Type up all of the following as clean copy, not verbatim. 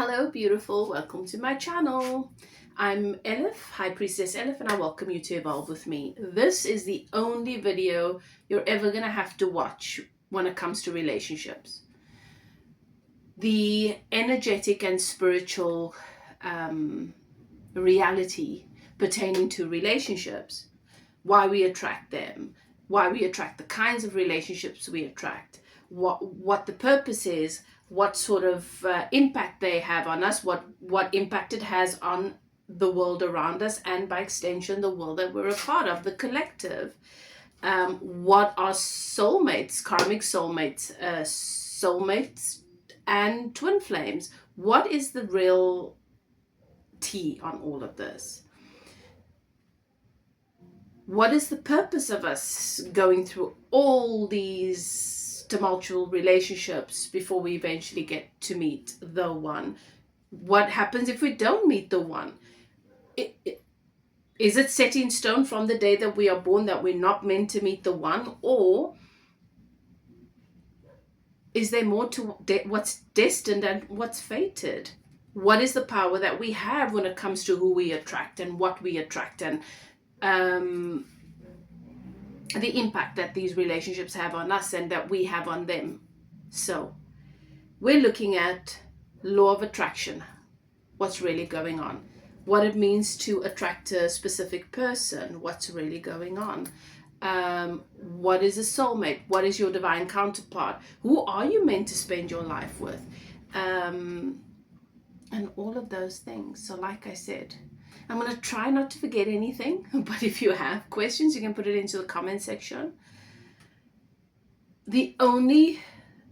Hello beautiful, welcome to my channel. I'm Elif, High Priestess Elif, and I welcome you to evolve with me. This is the only video you're ever gonna have to watch when it comes to relationships. The energetic and spiritual reality pertaining to relationships, why we attract them, why we attract the kinds of relationships we attract, what the purpose is, what sort of impact they have on us, what impact it has on the world around us, and by extension the world that we're a part of, the collective. What are soulmates, karmic soulmates, soulmates and twin flames? What is the real tea on all of this? What is the purpose of us going through all these tumultuous relationships before we eventually get to meet the one? What happens if we don't meet the one? Is it set in stone from the day that we are born that we're not meant to meet the one? Or is there more to what's destined and what's fated? What is the power that we have when it comes to who we attract and what we attract, and the impact that these relationships have on us and that we have on them? So we're looking at law of attraction, what's really going on, what it means to attract a specific person, what's really going on, what is a soulmate, what is your divine counterpart, who are you meant to spend your life with, and all of those things. So like I said, I'm going to try not to forget anything, but if you have questions, you can put it into the comment section. The only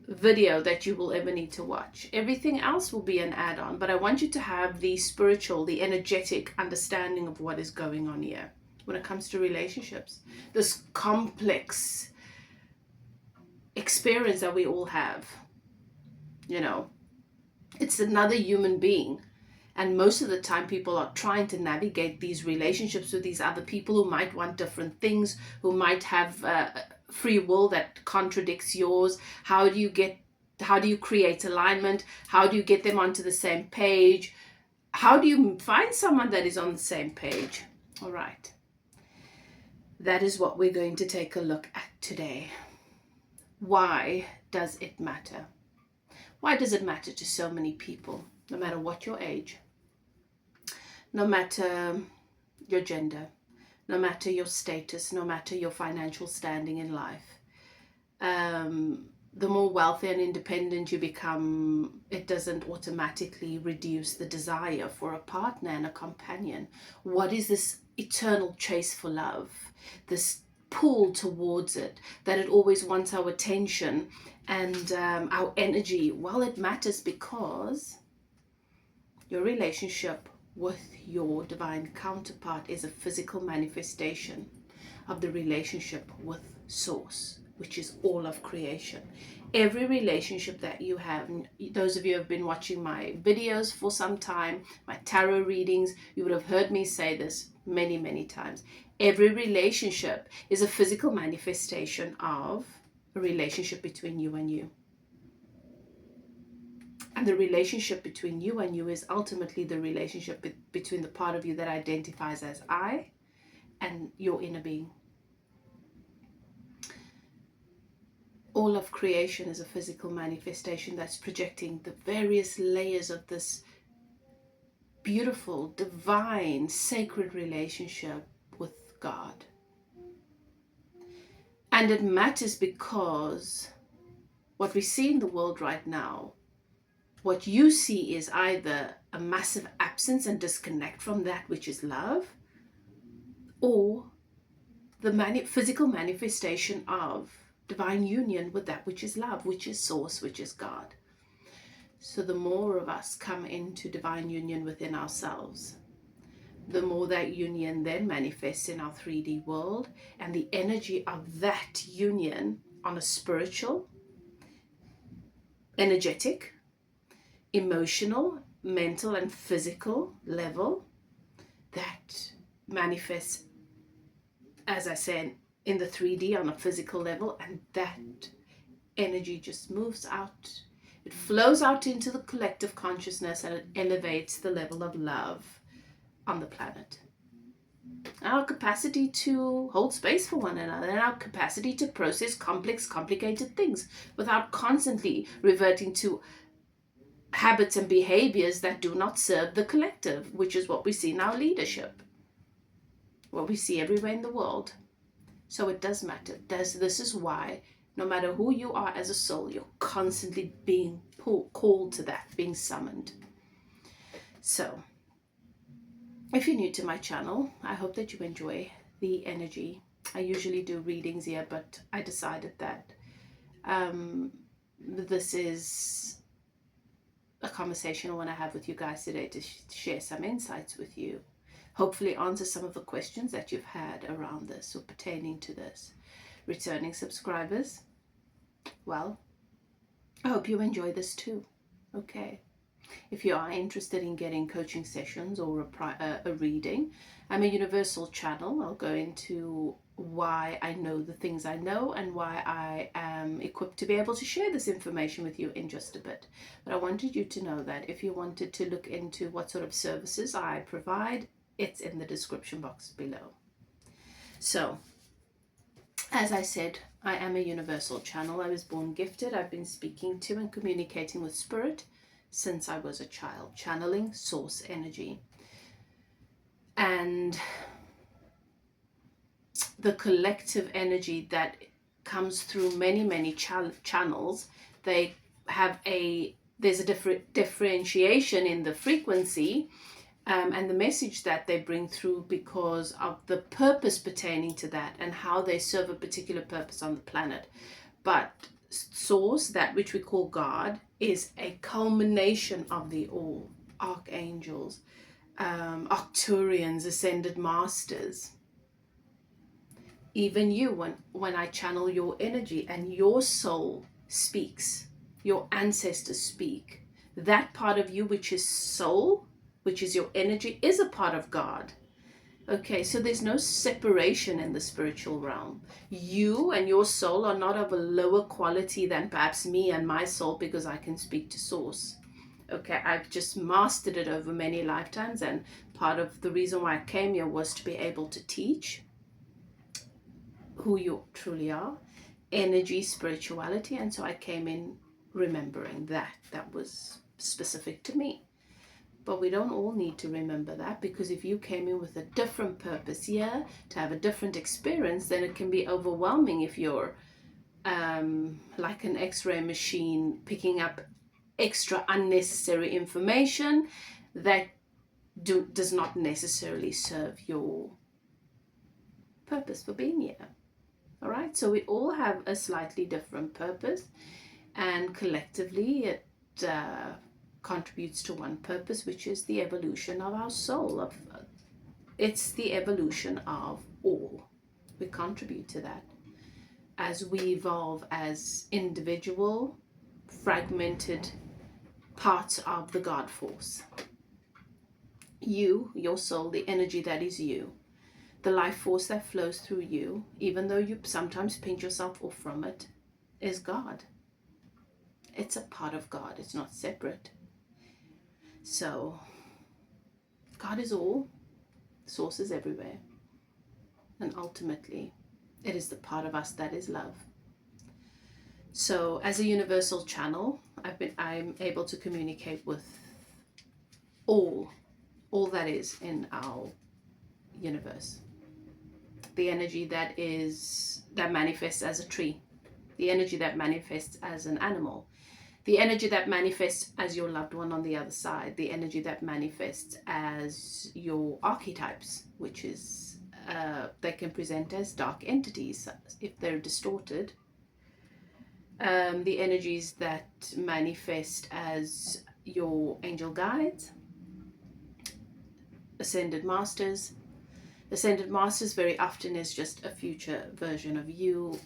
video that you will ever need to watch, everything else will be an add-on, but I want you to have the spiritual, the energetic understanding of what is going on here when it comes to relationships, this complex experience that we all have. You know, it's another human being. And most of the time people are trying to navigate these relationships with these other people who might want different things, who might have free will that contradicts yours. How do you create alignment? How do you get them onto the same page? How do you find someone that is on the same page? All right. That is what we're going to take a look at today. Why does it matter? Why does it matter to so many people, no matter what your age, no matter your gender, no matter your status, no matter your financial standing in life? The more wealthy and independent you become, it doesn't automatically reduce the desire for a partner and a companion. What is this eternal chase for love? This pull towards it, that it always wants our attention and our energy. Well, it matters because your relationship with your divine counterpart is a physical manifestation of the relationship with Source, which is all of creation. Every relationship that you have, those of you who have been watching my videos for some time, my tarot readings, you would have heard me say this many, many times. Every relationship is a physical manifestation of a relationship between you and you. And the relationship between you and you is ultimately the relationship between the part of you that identifies as I and your inner being. All of creation is a physical manifestation that's projecting the various layers of this beautiful, divine, sacred relationship with God. And it matters because what we see in the world right now, what you see is either a massive absence and disconnect from that which is love, or the physical manifestation of divine union with that which is love, which is Source, which is God. So the more of us come into divine union within ourselves, the more that union then manifests in our 3D world, and the energy of that union on a spiritual, energetic, emotional, mental and physical level, that manifests, as I said, in the 3D on a physical level, and that energy just moves out It flows out into the collective consciousness and it elevates the level of love on the planet. Our capacity to hold space for one another, and our capacity to process complex, complicated things without constantly reverting to habits and behaviors that do not serve the collective, which is what we see in our leadership, what we see everywhere in the world. So it does matter. This is why, no matter who you are as a soul, you're constantly being called to that, being summoned. So, if you're new to my channel, I hope that you enjoy the energy. I usually do readings here, but I decided that this is a conversation I want to have with you guys today to share some insights with you. Hopefully answer some of the questions that you've had around this or pertaining to this. Returning subscribers, well, I hope you enjoy this too. Okay. If you are interested in getting coaching sessions or a reading, I'm a universal channel. I'll go into why I know the things I know and why I am equipped to be able to share this information with you in just a bit. But I wanted you to know that if you wanted to look into what sort of services I provide, it's in the description box below. So, as I said, I am a universal channel. I was born gifted. I've been speaking to and communicating with spirit since I was a child, channeling source energy. And the collective energy that comes through many channels, there's a different differentiation in the frequency and the message that they bring through because of the purpose pertaining to that and how they serve a particular purpose on the planet. But source, that which we call God, is a culmination of the all. Archangels, Arcturians, ascended masters. Even you, when I channel your energy and your soul speaks, your ancestors speak, that part of you which is soul, which is your energy, is a part of God. Okay, so there's no separation in the spiritual realm. You and your soul are not of a lower quality than perhaps me and my soul because I can speak to source. Okay, I've just mastered it over many lifetimes, and part of the reason why I came here was to be able to teach who you truly are, energy, spirituality, and so I came in remembering that was specific to me. But we don't all need to remember that, because if you came in with a different purpose here to have a different experience, then it can be overwhelming if you're like an X-ray machine picking up extra unnecessary information that does not necessarily serve your purpose for being here. All right, so we all have a slightly different purpose, and collectively it contributes to one purpose, which is the evolution of our soul. It's the evolution of all. We contribute to that as we evolve as individual, fragmented parts of the God force. You, your soul, the energy that is you, the life force that flows through you, even though you sometimes pinch yourself off from it, is God. It's a part of God. It's not separate. So, God is all, source is everywhere, and ultimately, it is the part of us that is love. So, as a universal channel, I'm able to communicate with all that is in our universe. The energy that manifests as a tree, the energy that manifests as an animal, the energy that manifests as your loved one on the other side, the energy that manifests as your archetypes, which is, they can present as dark entities if they're distorted. The energies that manifest as your angel guides, ascended masters. Ascended masters very often is just a future version of you.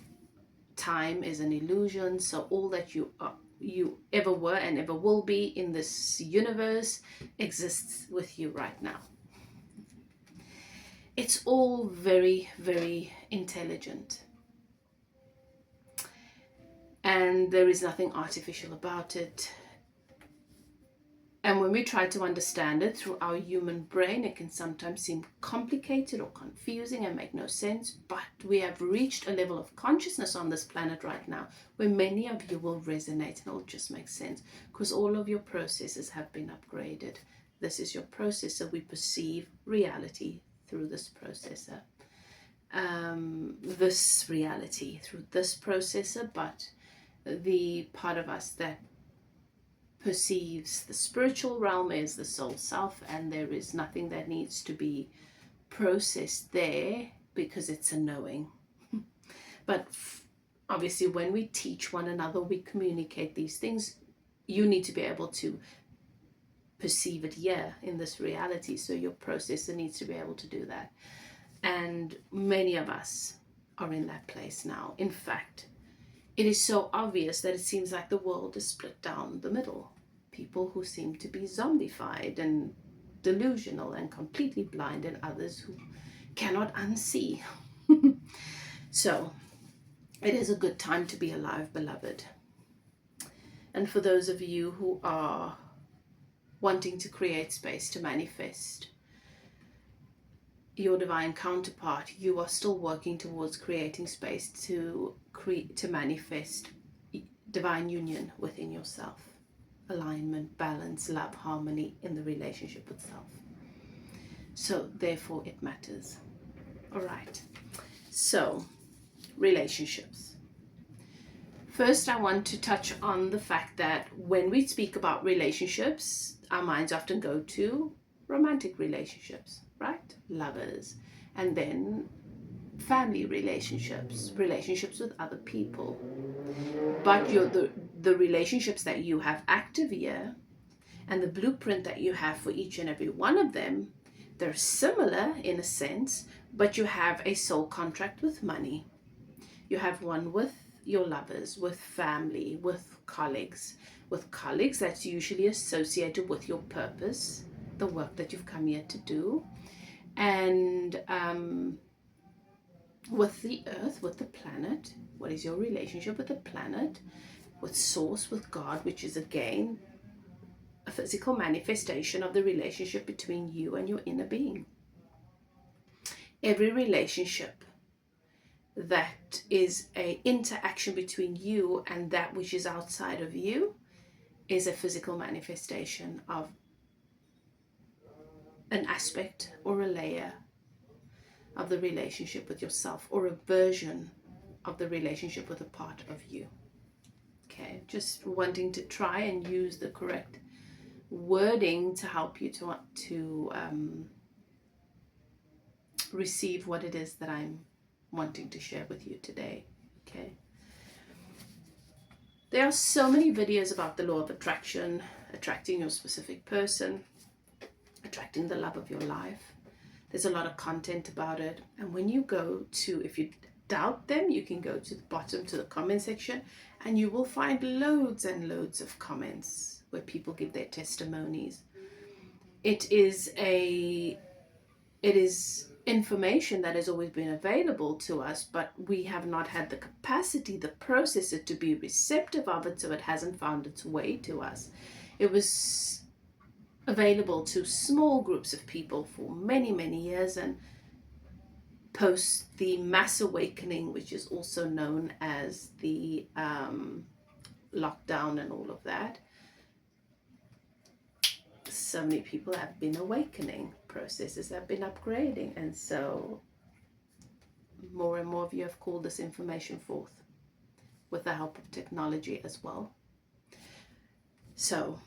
Time is an illusion, so all that you ever were and ever will be in this universe exists with you right now. It's all very, very intelligent. and there is nothing artificial about it. And when we try to understand it through our human brain, it can sometimes seem complicated or confusing and make no sense. But we have reached a level of consciousness on this planet right now where many of you will resonate and it'll just make sense, because all of your processes have been upgraded. This is your processor. We perceive reality through this processor. This reality through this processor, but the part of us that perceives the spiritual realm is the soul self, and there is nothing that needs to be processed there because it's a knowing. But obviously when we teach one another, we communicate these things, you need to be able to perceive it here in this reality, so your processor needs to be able to do that. And many of us are in that place now. In fact, it is so obvious that it seems like the world is split down the middle. People who seem to be zombified and delusional and completely blind, and others who cannot unsee. So it is a good time to be alive, beloved. And for those of you who are wanting to create space to manifest your divine counterpart, you are still working towards creating space to manifest divine union within yourself. Alignment, balance, love, harmony in the relationship with self. So therefore it matters. All right. So relationships. First, I want to touch on the fact that when we speak about relationships, our minds often go to romantic relationships, right? Lovers, and then family relationships, relationships with other people. But the relationships that you have active here and the blueprint that you have for each and every one of them, they're similar in a sense, but you have a soul contract with money. You have one with your lovers, with family, with colleagues. With colleagues, that's usually associated with your purpose, the work that you've come here to do. And with the earth, with the planet, what is your relationship with the planet? With source, with God, which is again a physical manifestation of the relationship between you and your inner being. Every relationship that is an interaction between you and that which is outside of you is a physical manifestation of an aspect or a layer of the relationship with yourself, or a version of the relationship with a part of you. Okay, just wanting to try and use the correct wording to help you to receive what it is that I'm wanting to share with you today. Okay, there are so many videos about the law of attraction, attracting your specific person, attracting the love of your life. There's a lot of content about it, and when you go to, if you doubt them, you can go to the bottom to the comment section and you will find loads and loads of comments where people give their testimonies. It is information that has always been available to us, but we have not had the capacity, the processor, to be receptive of it, so it hasn't found its way to us. It was available to small groups of people for many, many years, and post the mass awakening, which is also known as the lockdown and all of that, so many people have been awakening, processes have been upgrading, and so more and more of you have called this information forth with the help of technology as well. So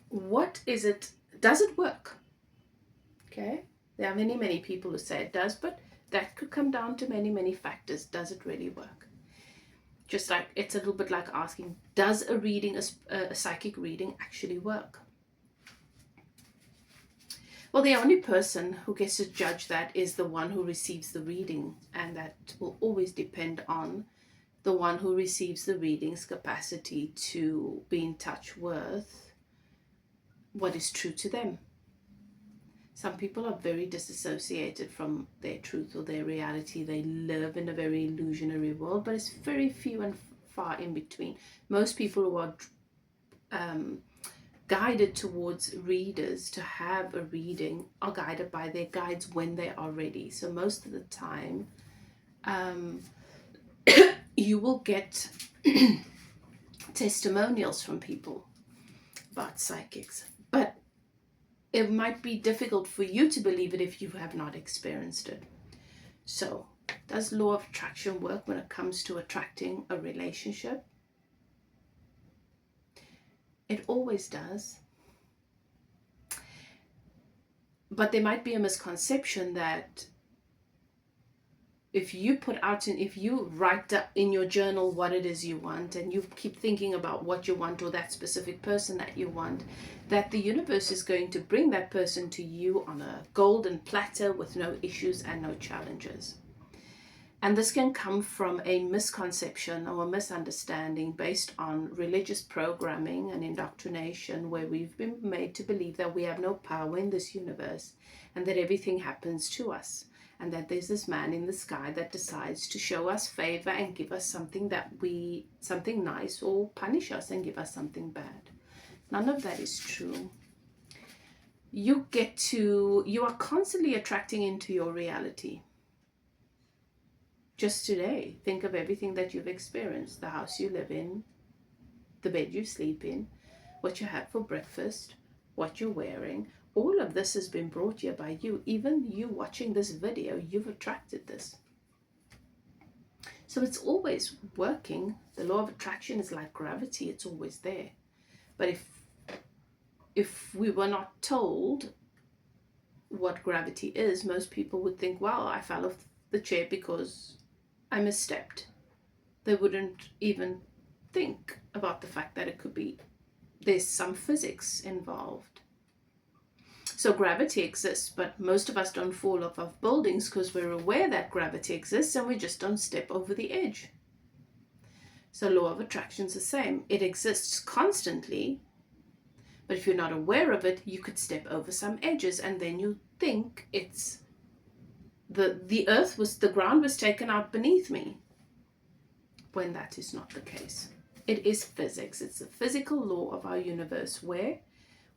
what is it? Does it work? Okay, there are many people who say it does, but that could come down to many factors. Does it really work? Just like, it's a little bit like asking, does a reading, a psychic reading, actually work? Well, the only person who gets to judge that is the one who receives the reading, and that will always depend on the one who receives the reading's capacity to be in touch with what is true to them. Some people are very disassociated from their truth or their reality. They live in a very illusionary world, but it's very few and far in between. Most people who are guided towards readers to have a reading are guided by their guides when they are ready. So most of the time, you will get testimonials from people about psychics, but it might be difficult for you to believe it if you have not experienced it. So, does law of attraction work when it comes to attracting a relationship? It always does. But there might be a misconception that if you put out and if you write in your journal what it is you want, and you keep thinking about what you want or that specific person that you want, that the universe is going to bring that person to you on a golden platter with no issues and no challenges. And this can come from a misconception or a misunderstanding based on religious programming and indoctrination, where we've been made to believe that we have no power in this universe and that everything happens to us, and that there's this man in the sky that decides to show us favor and give us something nice, or punish us and give us something bad. None of that is true. You are constantly attracting into your reality. Just today, think of everything that you've experienced: the house you live in, the bed you sleep in, what you had for breakfast, what you're wearing. All of this has been brought here by you. Even you watching this video, you've attracted this. So it's always working. The law of attraction is like gravity. It's always there. But if we were not told what gravity is, most people would think, wow, I fell off the chair because I misstepped. They wouldn't even think about the fact that it could be there's some physics involved. So gravity exists, but most of us don't fall off of buildings because we're aware that gravity exists and we just don't step over the edge. So law of attraction is the same. It exists constantly, but if you're not aware of it, you could step over some edges and then you think it's the ground was taken out beneath me, when that is not the case. It is physics. It's the physical law of our universe where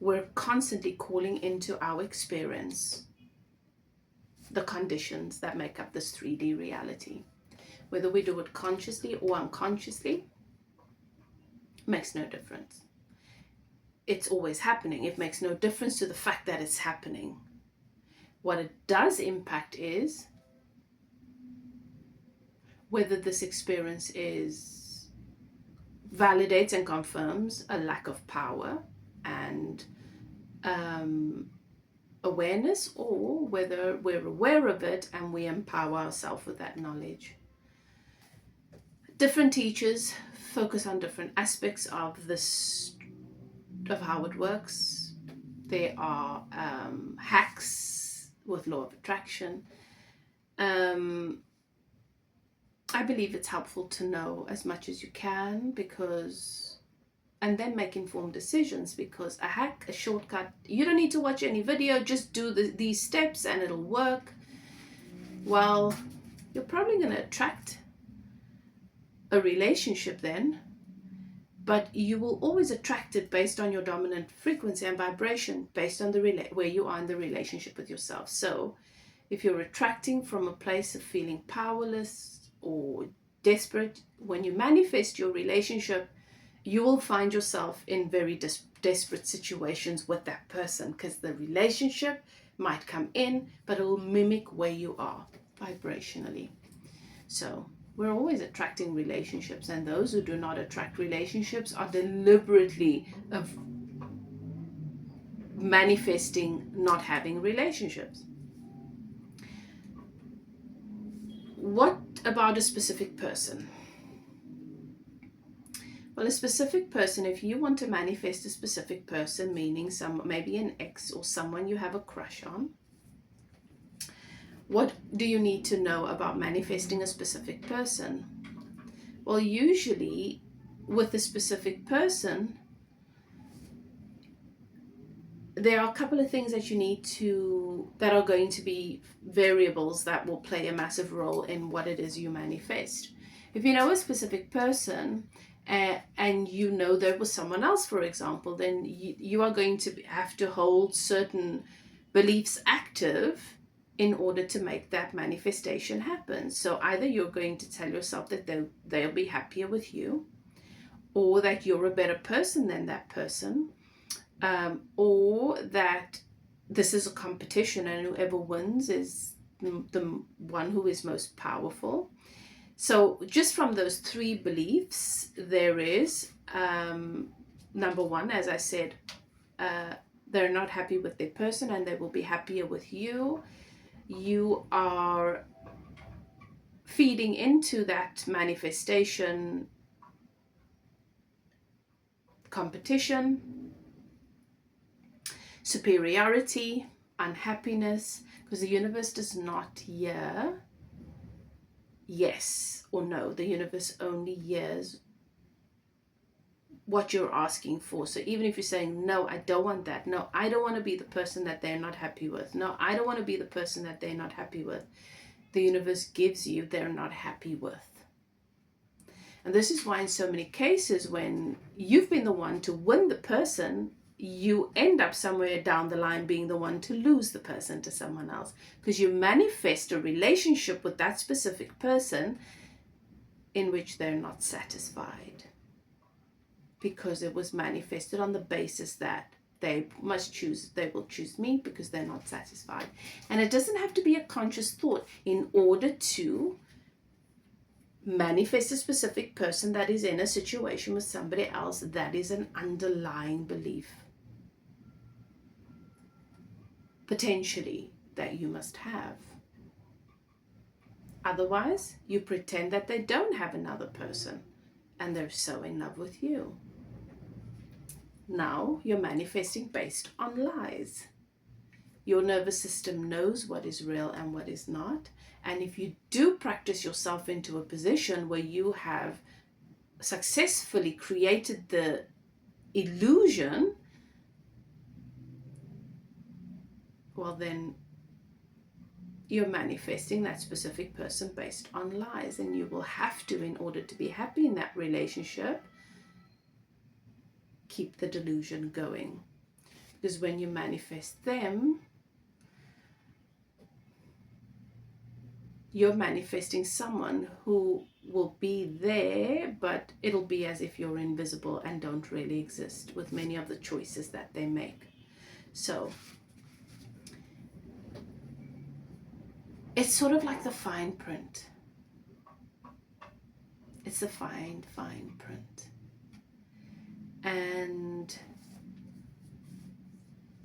we're constantly calling into our experience the conditions that make up this 3D reality. Whether we do it consciously or unconsciously makes no difference. It's always happening. It makes no difference to the fact that it's happening. What it does impact is whether this experience validates and confirms a lack of power and awareness, or whether we're aware of it and we empower ourselves with that knowledge. Different teachers focus on different aspects of this, of how it works. There are hacks with law of attraction. I believe it's helpful to know as much as you can, and then make informed decisions, because a hack, a shortcut, you don't need to watch any video, just do these steps and it'll work. Well, you're probably going to attract a relationship then, but you will always attract it based on your dominant frequency and vibration, based on where you are in the relationship with yourself. So if you're attracting from a place of feeling powerless or desperate, when you manifest your relationship, you will find yourself in very desperate situations with that person, because the relationship might come in, but it will mimic where you are vibrationally. So we're always attracting relationships, and those who do not attract relationships are deliberately manifesting not having relationships. What about a specific person? Well, a specific person, if you want to manifest a specific person, meaning maybe an ex or someone you have a crush on, what do you need to know about manifesting a specific person? Well, usually with a specific person, there are a couple of things that you need to, that are going to be variables that will play a massive role in what it is you manifest. If you know a specific person, and you know there was someone else, for example, then you are going to have to hold certain beliefs active in order to make that manifestation happen. So either you're going to tell yourself that they'll be happier with you, or that you're a better person than that person, or that this is a competition and whoever wins is the one who is most powerful. So just from those three beliefs, there is, number one, as I said, they're not happy with their person and they will be happier with you. You are feeding into that manifestation competition, superiority, unhappiness, because the universe does not hear yes or no. The universe only hears what you're asking for. So even if you're saying, no, I don't want that. No, I don't want to be the person that they're not happy with. No, I don't want to be the person that they're not happy with. The universe gives you they're not happy with. And this is why in so many cases when you've been the one to win the person, you end up somewhere down the line being the one to lose the person to someone else, because you manifest a relationship with that specific person in which they're not satisfied, because it was manifested on the basis that they will choose me because they're not satisfied. And it doesn't have to be a conscious thought. In order to manifest a specific person that is in a situation with somebody else, that is an underlying belief, potentially, that you must have. Otherwise, you pretend that they don't have another person and they're so in love with you. Now you're manifesting based on lies. Your nervous system knows what is real and what is not. And if you do practice yourself into a position where you have successfully created the illusion, well then you're manifesting that specific person based on lies. And you will have to, in order to be happy in that relationship, keep the delusion going. Because when you manifest them, you're manifesting someone who will be there, but it'll be as if you're invisible and don't really exist with many of the choices that they make. So it's sort of like the fine print. It's the fine print. And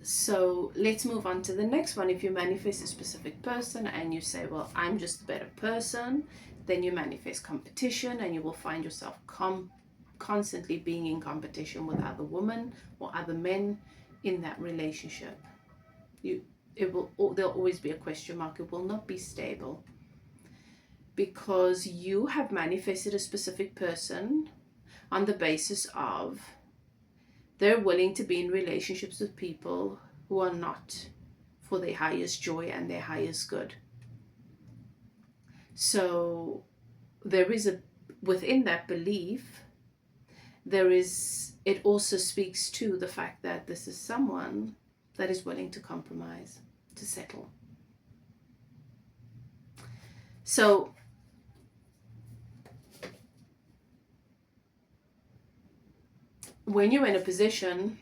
so let's move on to the next one. If you manifest a specific person and you say, well, I'm just a better person, then you manifest competition, and you will find yourself constantly being in competition with other women or other men in that relationship. There'll always be a question mark. It will not be stable, because you have manifested a specific person on the basis of they're willing to be in relationships with people who are not for their highest joy and their highest good. So there is within that belief, it also speaks to the fact that this is someone that is willing to compromise, to settle. So when you're in a position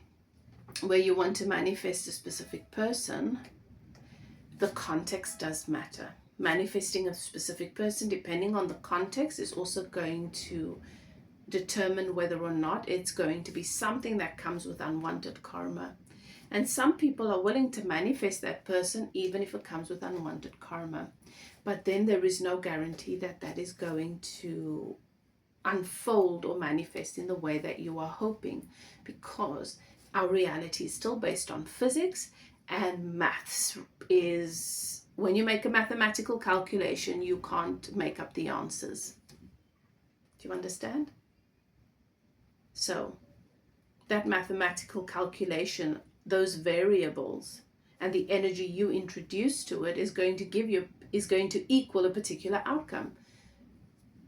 where you want to manifest a specific person, the context does matter. Manifesting a specific person, depending on the context, is also going to determine whether or not it's going to be something that comes with unwanted karma. And some people are willing to manifest that person even if it comes with unwanted karma. But then there is no guarantee that that is going to unfold or manifest in the way that you are hoping, because our reality is still based on physics, and maths is, when you make a mathematical calculation, you can't make up the answers. Do you understand? So that mathematical calculation those variables and the energy you introduce to it is going to equal a particular outcome.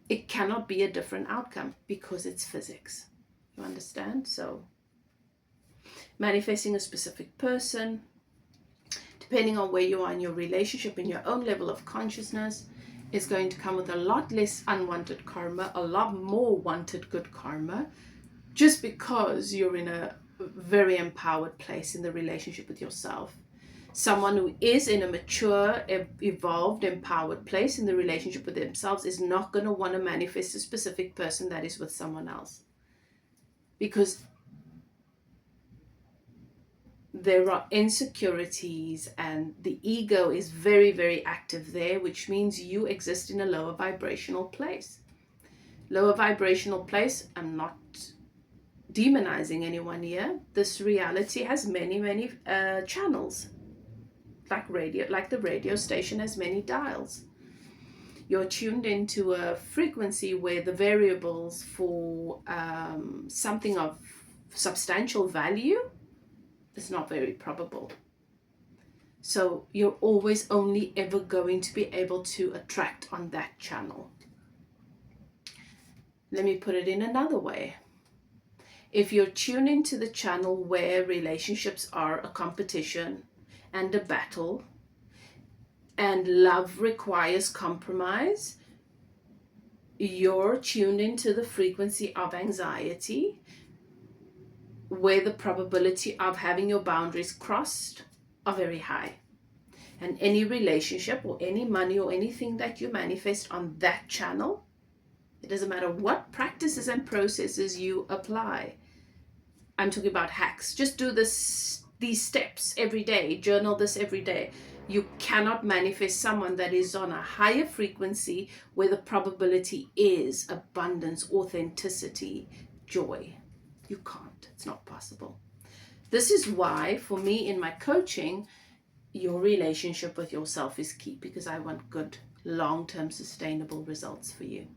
It cannot be a different outcome because it's physics. You understand? So manifesting a specific person, depending on where you are in your relationship, in your own level of consciousness, is going to come with a lot less unwanted karma, a lot more wanted good karma, just because you're in a very empowered place in the relationship with yourself. Someone who is in a mature, evolved, empowered place in the relationship with themselves is not going to want to manifest a specific person that is with someone else. Because there are insecurities and the ego is very, very active there, which means you exist in a lower vibrational place. Lower vibrational place, I'm not demonizing anyone here. This reality has many, many channels. Like the radio station has many dials. You're tuned into a frequency where the variables for something of substantial value is not very probable. So you're always only ever going to be able to attract on that channel. Let me put it in another way. If you're tuned into the channel where relationships are a competition and a battle, and love requires compromise, you're tuned into the frequency of anxiety, where the probability of having your boundaries crossed are very high. And any relationship or any money or anything that you manifest on that channel, it doesn't matter what practices and processes you apply. I'm talking about hacks. Just do these steps every day. Journal this every day. You cannot manifest someone that is on a higher frequency where the probability is abundance, authenticity, joy. You can't. It's not possible. This is why, for me, in my coaching, your relationship with yourself is key, because I want good, long-term, sustainable results for you.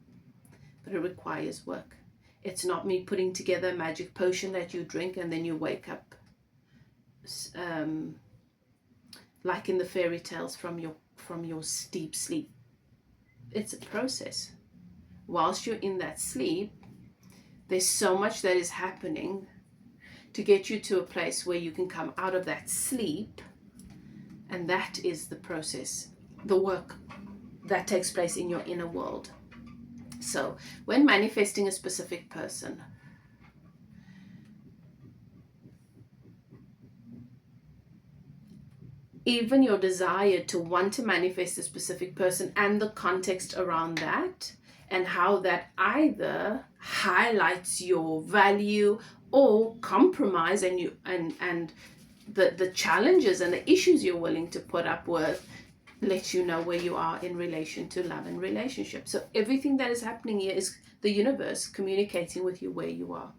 But it requires work. It's not me putting together a magic potion that you drink and then you wake up like in the fairy tales from your deep sleep. It's a process. Whilst you're in that sleep, there's so much that is happening to get you to a place where you can come out of that sleep, and that is the process, the work that takes place in your inner world. So when manifesting a specific person, even your desire to want to manifest a specific person and the context around that, and how that either highlights your value or compromise and the challenges and the issues you're willing to put up with, lets you know where you are in relation to love and relationship. So everything that is happening here is the universe communicating with you where you are,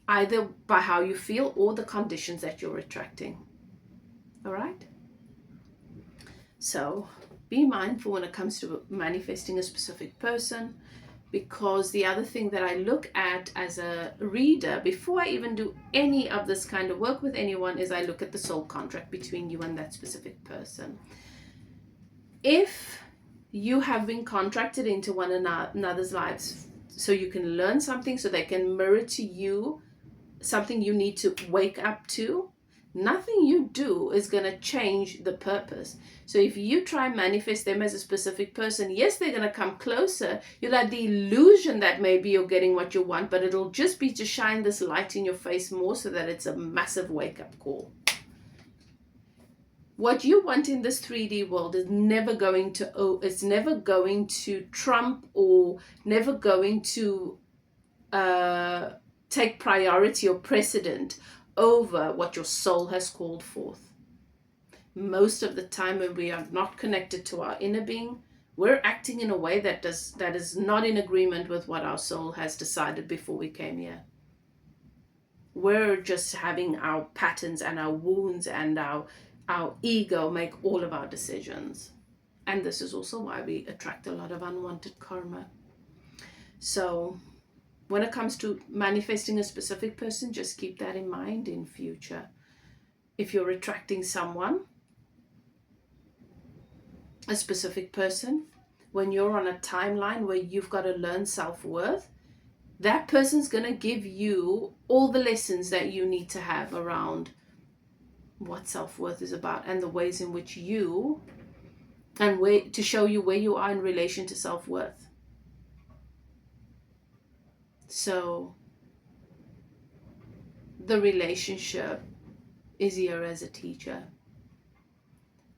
either by how you feel or the conditions that you're attracting. All right? So be mindful when it comes to manifesting a specific person, because the other thing that I look at as a reader before I even do any of this kind of work with anyone is I look at the soul contract between you and that specific person. If you have been contracted into one another's lives so you can learn something, so they can mirror to you something you need to wake up to, nothing you do is going to change the purpose. So if you try and manifest them as a specific person, yes, they're going to come closer. You'll have the illusion that maybe you're getting what you want, but it'll just be to shine this light in your face more so that it's a massive wake-up call. What you want in this 3D world is never going to trump or never going to take priority or precedent over what your soul has called forth. Most of the time when we are not connected to our inner being, we're acting in a way that is not in agreement with what our soul has decided before we came here. We're just having our patterns and our wounds and our ego make all of our decisions. And this is also why we attract a lot of unwanted karma. So when it comes to manifesting a specific person, just keep that in mind in future. if you're attracting someone, a specific person, when you're on a timeline where you've got to learn self-worth, that person's going to give you all the lessons that you need to have around what self-worth is about and the ways in which you, and where to show you where you are in relation to self-worth. So the relationship is here as a teacher,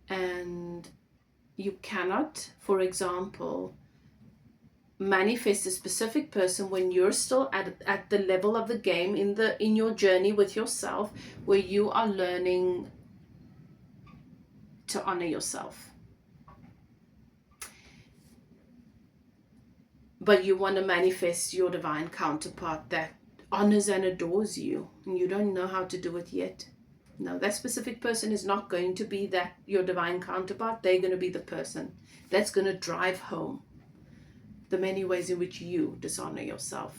and you cannot, for example, manifest a specific person when you're still at the level of the game in your journey with yourself, where you are learning to honor yourself. But you want to manifest your divine counterpart that honors and adores you, and you don't know how to do it yet. No, that specific person is not going to be that your divine counterpart. They're going to be the person that's going to drive home the many ways in which you dishonor yourself.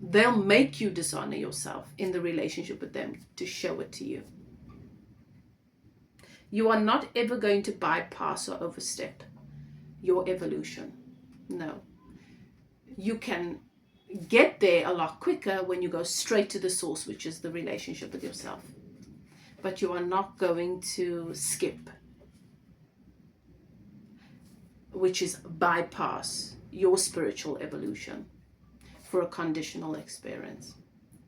They'll make you dishonor yourself in the relationship with them to show it to you. You are not ever going to bypass or overstep your evolution. No. You can get there a lot quicker when you go straight to the source, which is the relationship with yourself. But you are not going to skip, which is bypass your spiritual evolution for a conditional experience.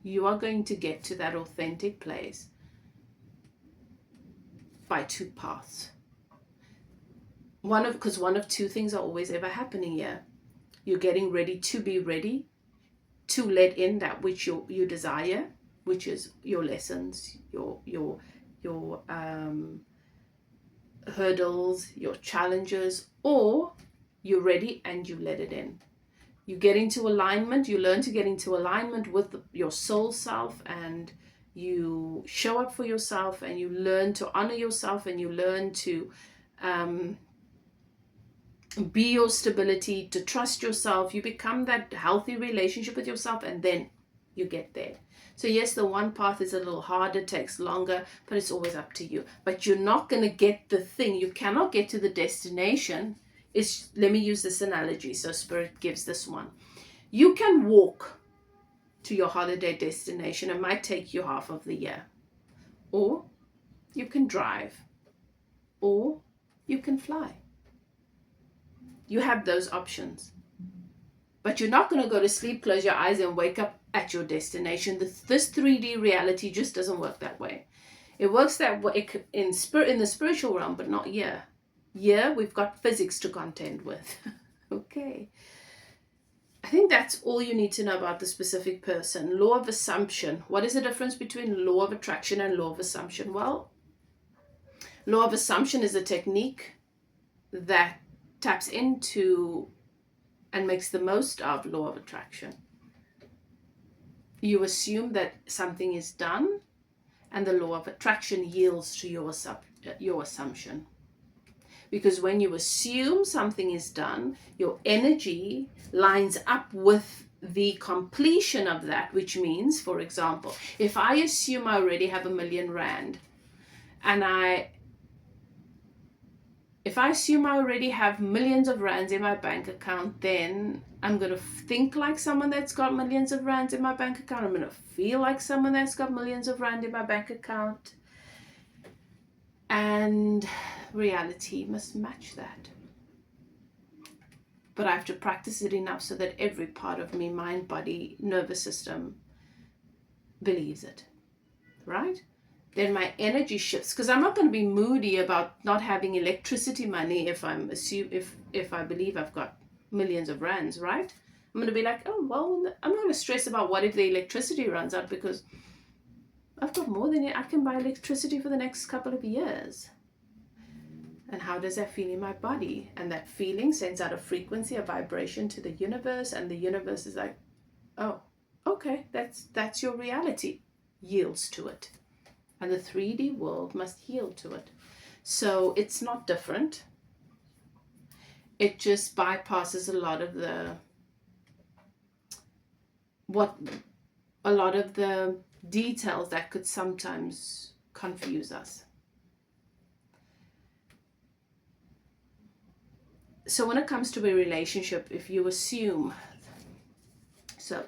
You are going to get to that authentic place by two paths. Because one of two things are always ever happening here. You're getting ready to be ready to let in that which you desire, which is your lessons, your hurdles, your challenges, or you're ready and you let it in. You get into alignment, you learn to get into alignment with your soul self, and you show up for yourself, and you learn to honor yourself, and you learn to be your stability, to trust yourself. You become that healthy relationship with yourself, and then you get there. So yes, the one path is a little harder, takes longer, but it's always up to you. But you're not going to get the thing. You cannot get to the destination. Let me use this analogy. So Spirit gives this one. You can walk to your holiday destination. It might take you half of the year. Or you can drive. Or you can fly. You have those options. But you're not going to go to sleep, close your eyes, and wake up at your destination. This 3D reality just doesn't work that way. It works that way in the spiritual realm, but not here. Here, we've got physics to contend with. Okay. I think that's all you need to know about the specific person. Law of assumption. What is the difference between law of attraction and law of assumption? Well, law of assumption is a technique that taps into and makes the most of law of attraction. You assume that something is done, and the law of attraction yields to your assumption. Because when you assume something is done, your energy lines up with the completion of that, which means, for example, if I assume I already have R1 million, and if I assume I already have millions of rands in my bank account, then I'm going to think like someone that's got millions of rands in my bank account. I'm going to feel like someone that's got millions of rand in my bank account. And reality must match that. But I have to practice it enough so that every part of me, mind, body, nervous system, believes it. Right? Then my energy shifts, because I'm not going to be moody about not having electricity money if I believe I've got millions of rands, right? I'm going to be like, oh, well, I'm not going to stress about what if the electricity runs out, because I've got more than it. I can buy electricity for the next couple of years. And how does that feel in my body? And that feeling sends out a frequency, a vibration to the universe, and the universe is like, oh, okay, that's your reality. Yields to it. And the 3D world must yield to it. So it's not different. It just bypasses a lot of the details that could sometimes confuse us. So when it comes to a relationship, if you assume, so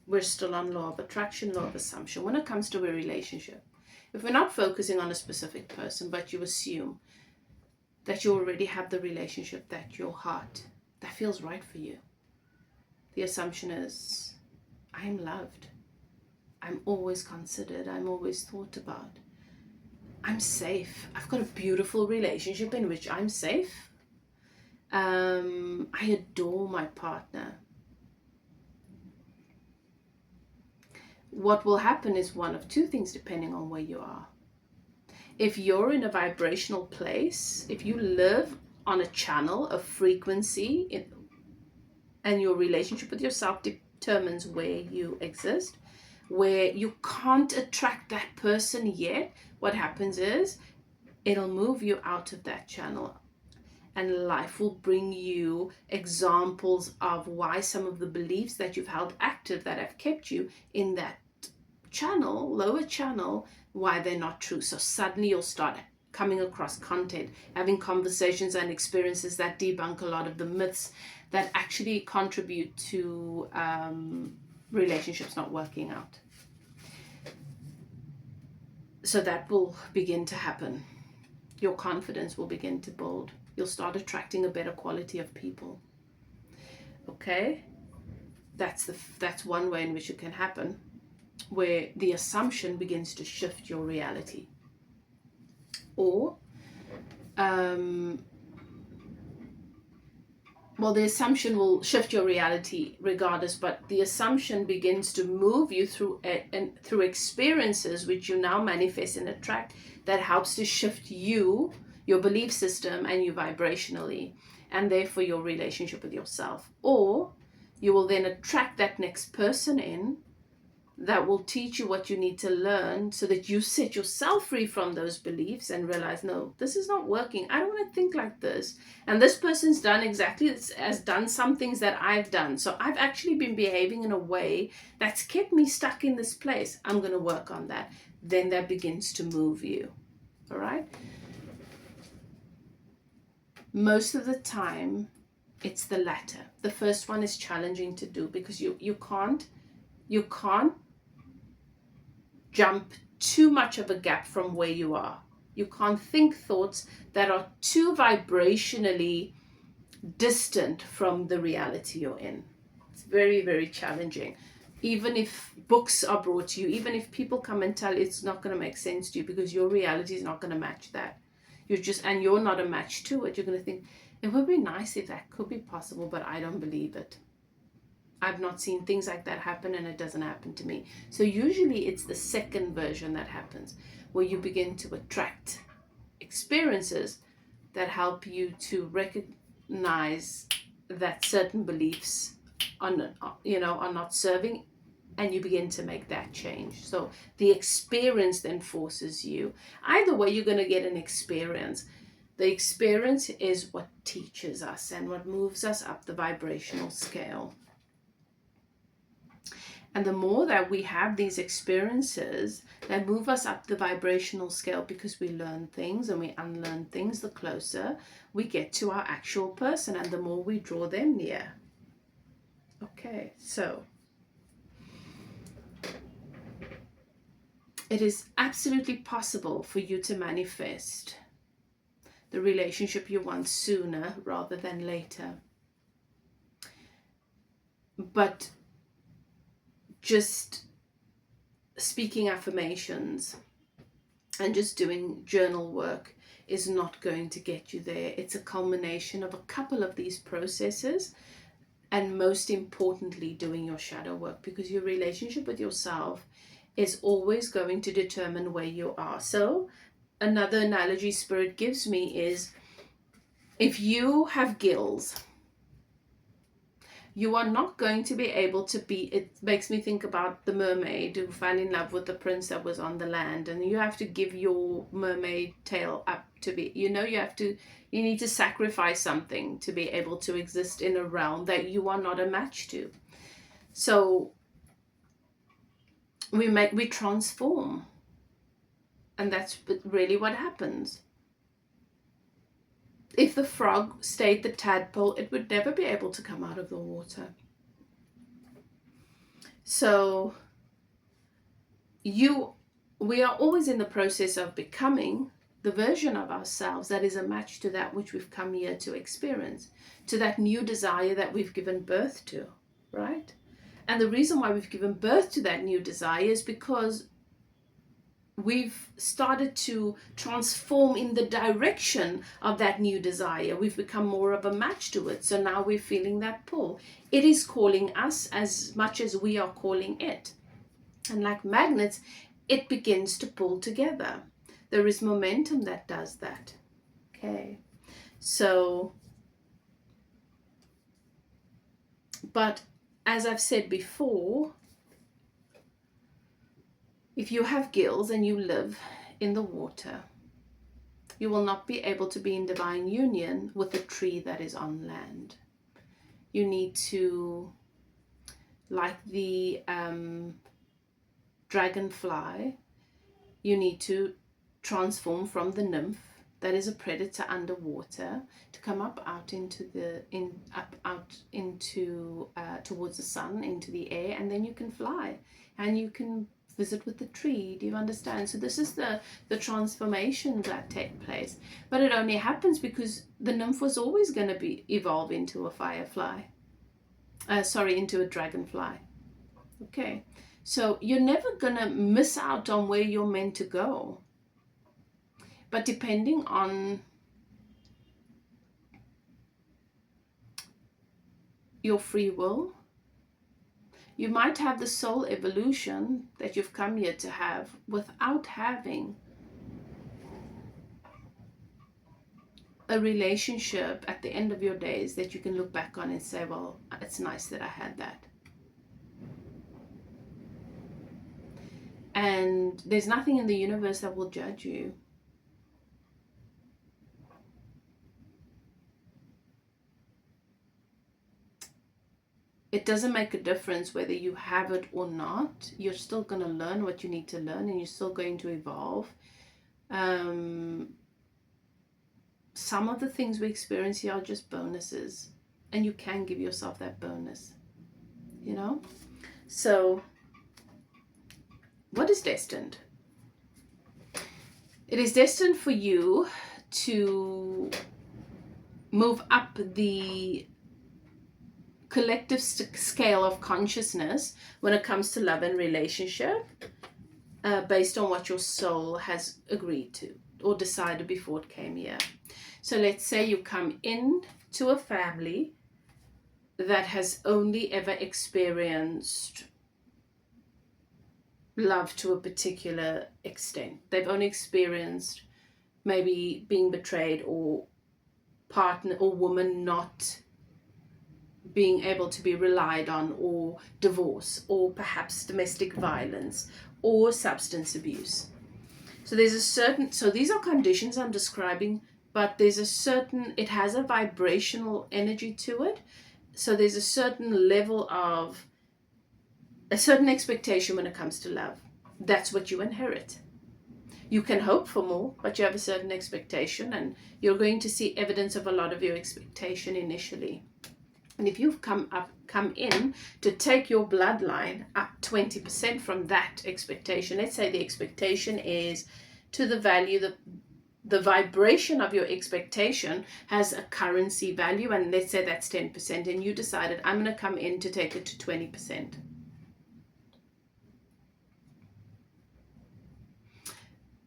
we're still on law of attraction, law of assumption. When it comes to a relationship, if we're not focusing on a specific person, but you assume that you already have the relationship that your heart, that feels right for you, the assumption is, I am loved. I'm always considered. I'm always thought about. I'm safe. I've got a beautiful relationship in which I'm safe. I adore my partner. What will happen is one of two things depending on where you are. If you're in a vibrational place, if you live on a channel of frequency and your relationship with yourself determines where you exist, where you can't attract that person yet, what happens is it'll move you out of that channel. And life will bring you examples of why some of the beliefs that you've held active that have kept you in that channel, lower channel, why they're not true. So suddenly you'll start coming across content, having conversations and experiences that debunk a lot of the myths that actually contribute to relationships not working out. So that will begin to happen. Your confidence will begin to build. You'll start attracting a better quality of people. Okay? That's one way in which it can happen, where the assumption begins to shift your reality. Or, the assumption will shift your reality regardless, but the assumption begins to move you through experiences which you now manifest and attract, that helps to shift you, your belief system, and you vibrationally, and therefore your relationship with yourself. Or you will then attract that next person in that will teach you what you need to learn so that you set yourself free from those beliefs and realize, no, this is not working. I don't want to think like this. And this person's done some things that I've done. So I've actually been behaving in a way that's kept me stuck in this place. I'm going to work on that. Then that begins to move you. All right? Most of the time, it's the latter. The first one is challenging to do because you can't jump too much of a gap from where you are. You can't think thoughts that are too vibrationally distant from the reality you're in. It's very, very challenging. Even if books are brought to you, even if people come and tell you, it's not going to make sense to you because your reality is not going to match that. You're not a match to it. You're going to think, it would be nice if that could be possible, but I don't believe it. I've not seen things like that happen, and it doesn't happen to me. So usually it's the second version that happens, where you begin to attract experiences that help you to recognize that certain beliefs are not serving, and you begin to make that change. So the experience then forces you. Either way, you're going to get an experience. The experience is what teaches us and what moves us up the vibrational scale. And the more that we have these experiences that move us up the vibrational scale, because we learn things and we unlearn things, the closer we get to our actual person and the more we draw them near. Okay, so it is absolutely possible for you to manifest the relationship you want sooner rather than later. But just speaking affirmations and just doing journal work is not going to get you there. It's a culmination of a couple of these processes, and most importantly, doing your shadow work, because your relationship with yourself is always going to determine where you are. So another analogy Spirit gives me is, if you have gills, you are not going to be able to be, it makes me think about the mermaid who fell in love with the prince that was on the land, and you have to give your mermaid tail up to be, you need to sacrifice something to be able to exist in a realm that you are not a match to. So we transform. And that's really what happens. If the frog stayed the tadpole, it would never be able to come out of the water. So we are always in the process of becoming the version of ourselves that is a match to that which we've come here to experience, to that new desire that we've given birth to, right? And the reason why we've given birth to that new desire is because we've started to transform in the direction of that new desire. We've become more of a match to it. So now we're feeling that pull. It is calling us as much as we are calling it. And like magnets, it begins to pull together. There is momentum that does that. Okay. So, but as I've said before, if you have gills and you live in the water, you will not be able to be in divine union with a tree that is on land. You need to, like the dragonfly, you need to transform from the nymph that is a predator underwater to come up out into the towards the sun, into the air, and then you can fly and you can visit with the tree. Do you understand? So this is the transformations that take place, but it only happens because the nymph was always going to evolve into a firefly, into a dragonfly. Okay, so you're never going to miss out on where you're meant to go, but depending on your free will, you might have the soul evolution that you've come here to have without having a relationship at the end of your days that you can look back on and say, well, it's nice that I had that. And there's nothing in the universe that will judge you. It doesn't make a difference whether you have it or not. You're still going to learn what you need to learn, and you're still going to evolve. Some of the things we experience here are just bonuses, and you can give yourself that bonus, you know? So, what is destined? It is destined for you to move up the collective scale of consciousness when it comes to love and relationship, based on what your soul has agreed to or decided before it came here. So let's say you come in to a family that has only ever experienced love to a particular extent. They've only experienced maybe being betrayed, or partner or woman not being able to be relied on, or divorce, or perhaps domestic violence, or substance abuse. So there's a certain, so these are conditions I'm describing, but there's a certain, it has a vibrational energy to it. So there's a certain level of, a certain expectation when it comes to love. That's what you inherit. You can hope for more, but you have a certain expectation, and you're going to see evidence of a lot of your expectation initially. And if you've come in to take your bloodline up 20% from that expectation, let's say the expectation is to the value, the vibration of your expectation has a currency value, and let's say that's 10%, and you decided, I'm going to come in to take it to 20%.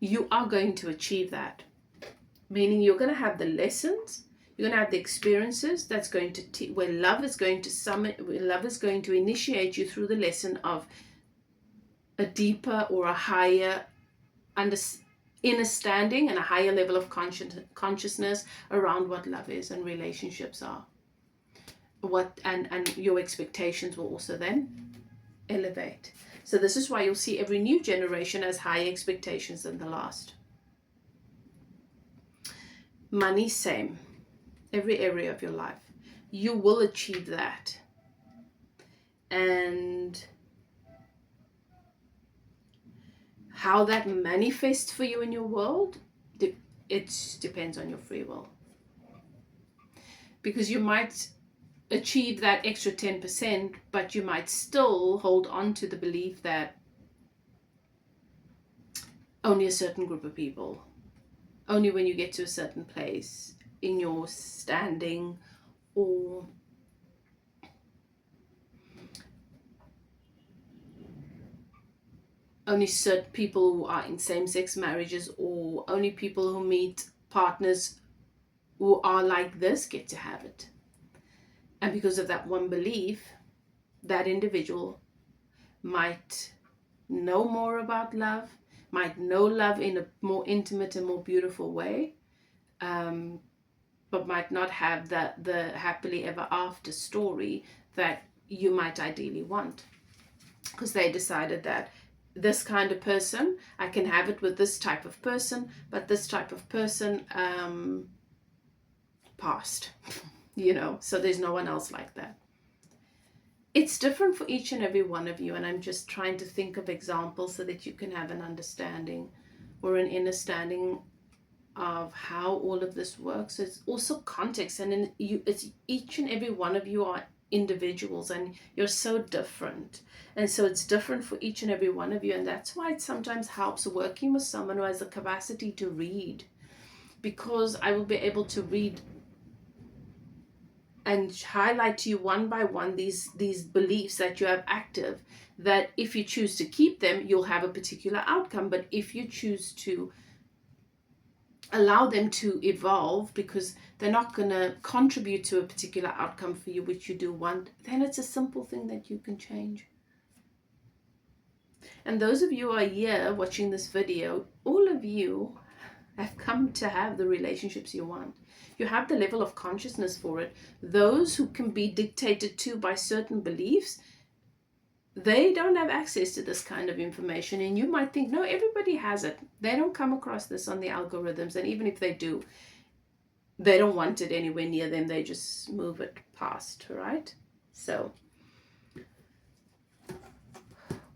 You are going to achieve that, meaning you're going to have the lessons, you're going to have the experiences that's going to where love is going to initiate you through the lesson of a deeper or a higher understanding and a higher level of consciousness around what love is and relationships are. And your expectations will also then elevate. So this is why you'll see every new generation has higher expectations than the last. Money, same. Every area of your life, you will achieve that. And How that manifests for you in your world, it depends on your free will. Because you might achieve that extra 10%, but you might still hold on to the belief that only a certain group of people, only when you get to a certain place in your standing, or only certain people who are in same-sex marriages, or only people who meet partners who are like this get to have it. And because of that one belief, that individual might know more about love, might know love in a more intimate and more beautiful way, but might not have the happily ever after story that you might ideally want. Because they decided that this kind of person, I can have it with this type of person, but this type of person passed, so there's no one else like that. It's different for each and every one of you, and I'm just trying to think of examples so that you can have an understanding or an understanding of how all of this works. It's also context, and it's each and every one of you are individuals, and you're so different, and so it's different for each and every one of you. And that's why it sometimes helps working with someone who has the capacity to read, because I will be able to read and highlight to you one by one these beliefs that you have active, that if you choose to keep them, you'll have a particular outcome. But if you choose to allow them to evolve because they're not going to contribute to a particular outcome for you, which you do want, then it's a simple thing that you can change. And those of you who are here watching this video, all of you have come to have the relationships you want. You have the level of consciousness for it. Those who can be dictated to by certain beliefs, they don't have access to this kind of information. And you might think, no, everybody has it. They don't come across this on the algorithms. And even if they do, they don't want it anywhere near them. They just move it past, right? So,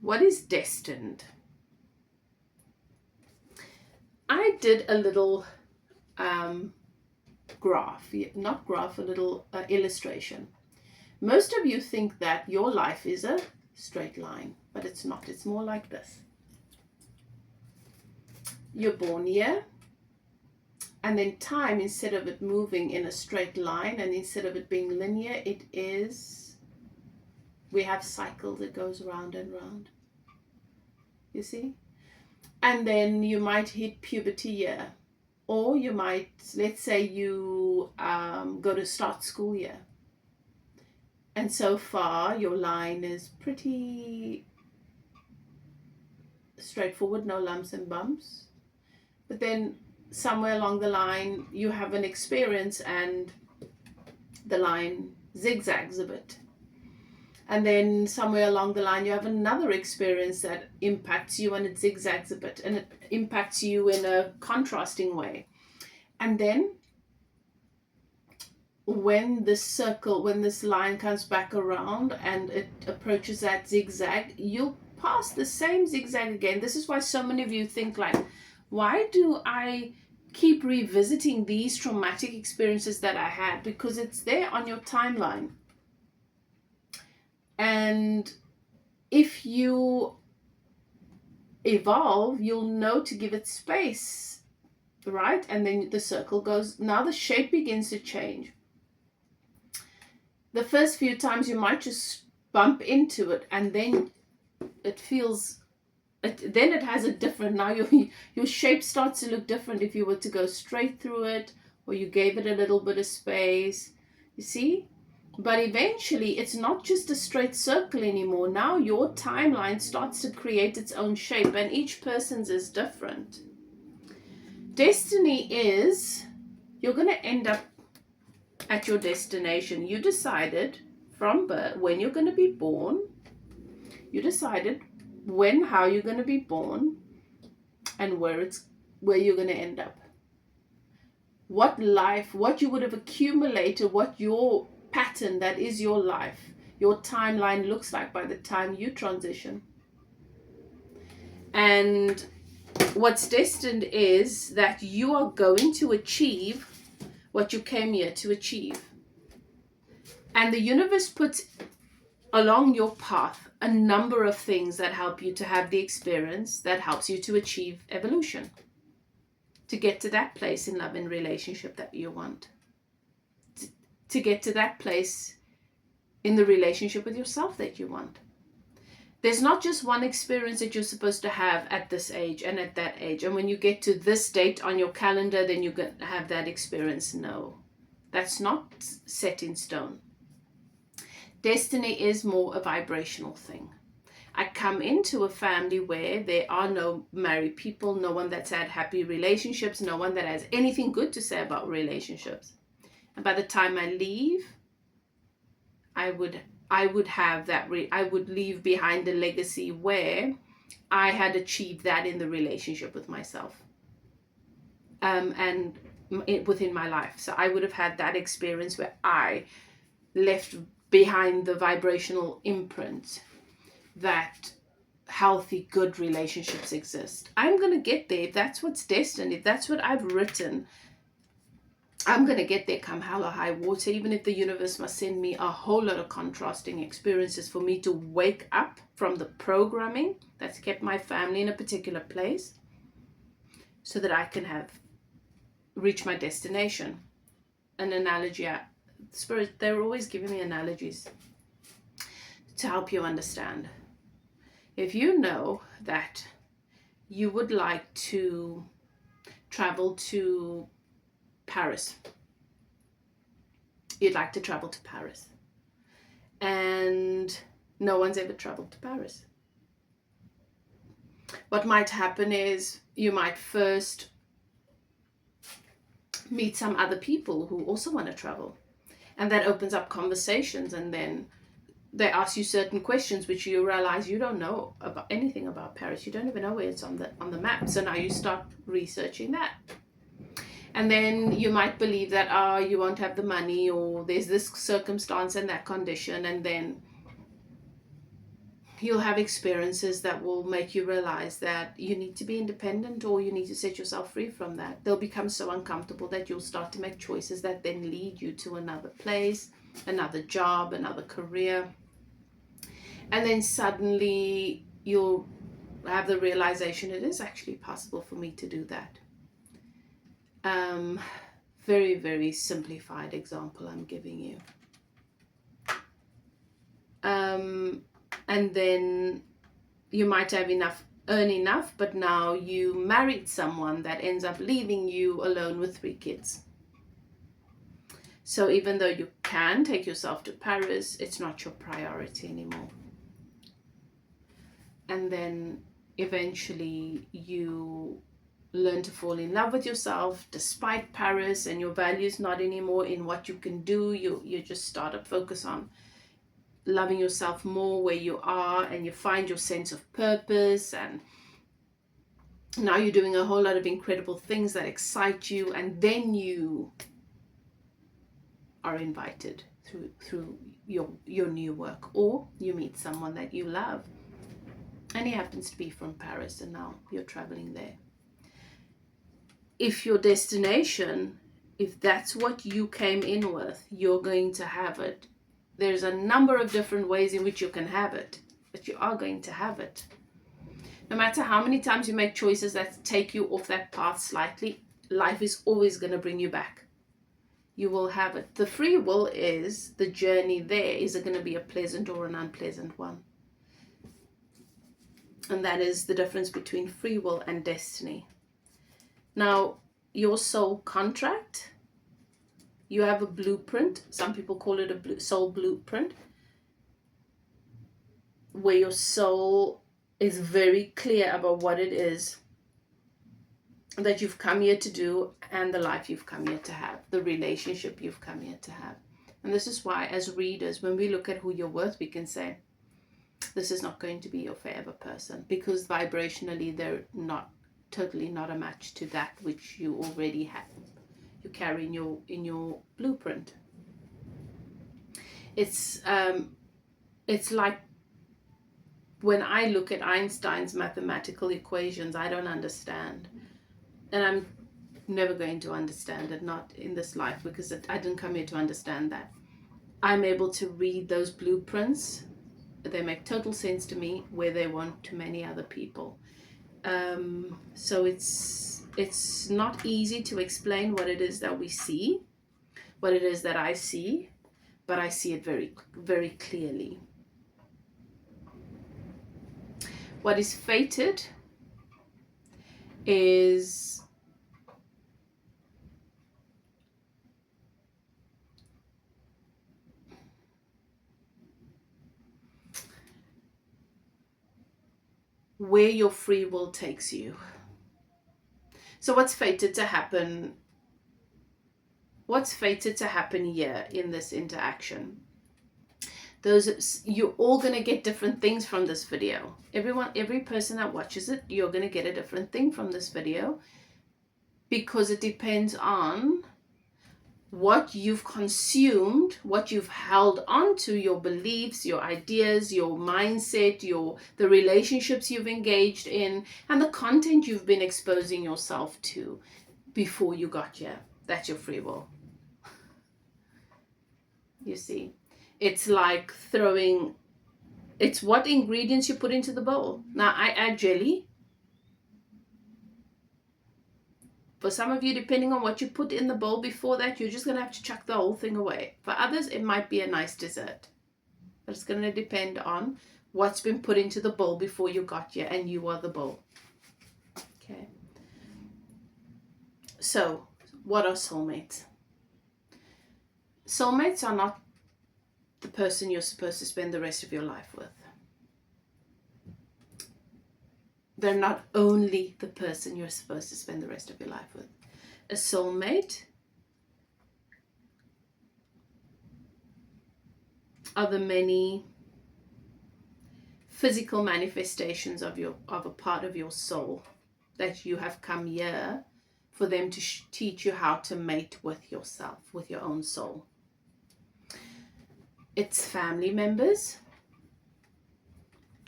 what is destined? I did a little a little illustration. Most of you think that your life is a straight line, but it's not. It's more like this. You're born here, and then time, instead of it moving in a straight line and instead of it being linear, we have cycles that goes round and round. You see? And then you might hit puberty here, or you might, let's say you go to start school here. And so far, your line is pretty straightforward, no lumps and bumps. But then somewhere along the line, you have an experience and the line zigzags a bit. And then somewhere along the line, you have another experience that impacts you and it zigzags a bit, and it impacts you in a contrasting way. And then when this line comes back around and it approaches that zigzag, you'll pass the same zigzag again. This is why so many of you think like, why do I keep revisiting these traumatic experiences that I had? Because it's there on your timeline. And if you evolve, you'll know to give it space, right? And then the circle goes, now the shape begins to change. The first few times you might just bump into it, and then it has a different, now your shape starts to look different if you were to go straight through it, or you gave it a little bit of space, you see? But eventually, it's not just a straight circle anymore. Now your timeline starts to create its own shape, and each person's is different. Destiny is, you're going to end up at your destination. You decided from birth when you're going to be born. You decided how you're going to be born, and where you're going to end up. What you would have accumulated, what your pattern that is your life, your timeline looks like by the time you transition. And what's destined is that you are going to achieve what you came here to achieve. And the universe puts along your path a number of things that help you to have the experience that helps you to achieve evolution, to get to that place in love and relationship that you want, to get to that place in the relationship with yourself that you want. There's not just one experience that you're supposed to have at this age and at that age, and when you get to this date on your calendar, then you're going to have that experience. No, that's not set in stone. Destiny is more a vibrational thing. I come into a family where there are no married people, no one that's had happy relationships, no one that has anything good to say about relationships. And by the time I leave, I would have that, I would leave behind a legacy where I had achieved that in the relationship with myself, and within my life. So I would have had that experience where I left behind the vibrational imprint that healthy, good relationships exist. I'm going to get there. If that's what's destined, if that's what I've written, I'm going to get there come hell or high water, even if the universe must send me a whole lot of contrasting experiences for me to wake up from the programming that's kept my family in a particular place so that I can reach my destination. An analogy, Spirit, they're always giving me analogies to help you understand. If you know that you would like to travel to Paris, you'd like to travel to Paris, and no one's ever traveled to Paris. What might happen is you might first meet some other people who also want to travel, and that opens up conversations, and then they ask you certain questions which you realize you don't know about anything about Paris. You don't even know where it's on the map. So now you start researching that. And then you might believe that you won't have the money, or there's this circumstance and that condition, and then you'll have experiences that will make you realize that you need to be independent, or you need to set yourself free from that. They'll become so uncomfortable that you'll start to make choices that then lead you to another place, another job, another career. And then suddenly you'll have the realization it is actually possible for me to do that. Very, very simplified example I'm giving you. And then you might have earn enough, but now you married someone that ends up leaving you alone with 3 kids. So even though you can take yourself to Paris, it's not your priority anymore. And then eventually you learn to fall in love with yourself despite Paris, and your value's not anymore in what you can do. You just start to focus on loving yourself more where you are, and you find your sense of purpose, and now you're doing a whole lot of incredible things that excite you, and then you are invited through your new work, or you meet someone that you love and he happens to be from Paris, and now you're traveling there. If your destination, if that's what you came in with, you're going to have it. There's a number of different ways in which you can have it, but you are going to have it. No matter how many times you make choices that take you off that path slightly, life is always going to bring you back. You will have it. The free will is the journey there. Is it going to be a pleasant or an unpleasant one? And that is the difference between free will and destiny. Now, your soul contract, you have a blueprint. Some people call it a soul blueprint, where your soul is very clear about what it is that you've come here to do, and the life you've come here to have, the relationship you've come here to have. And this is why, as readers, when we look at who you're worth, we can say, this is not going to be your forever person, because vibrationally they're totally not a match to that which you already have, you carry in your blueprint. It's like when I look at Einstein's mathematical equations, I don't understand. And I'm never going to understand it, not in this life, because I didn't come here to understand that. I'm able to read those blueprints. They make total sense to me, where they won't to many other people. So it's not easy to explain what it is that we see, what it is that I see, but I see it very, very clearly. What is fated is where your free will takes you. So what's fated to happen? What's fated to happen here in this interaction? You're all going to get different things from this video. Every person that watches it, you're going to get a different thing from this video, because it depends on what you've consumed, what you've held on to, your beliefs, your ideas, your mindset, the relationships you've engaged in, and the content you've been exposing yourself to before you got here. That's your free will. You see, it's like it's what ingredients you put into the bowl. Now, I add jelly. For some of you, depending on what you put in the bowl before that, you're just going to have to chuck the whole thing away. For others, it might be a nice dessert. But it's going to depend on what's been put into the bowl before you got here, and you are the bowl. Okay. So, what are soulmates? Soulmates are not the person you're supposed to spend the rest of your life with. They're not only the person you're supposed to spend the rest of your life with. A soulmate are the many physical manifestations of a part of your soul that you have come here for them to teach you how to mate with yourself, with your own soul. It's family members,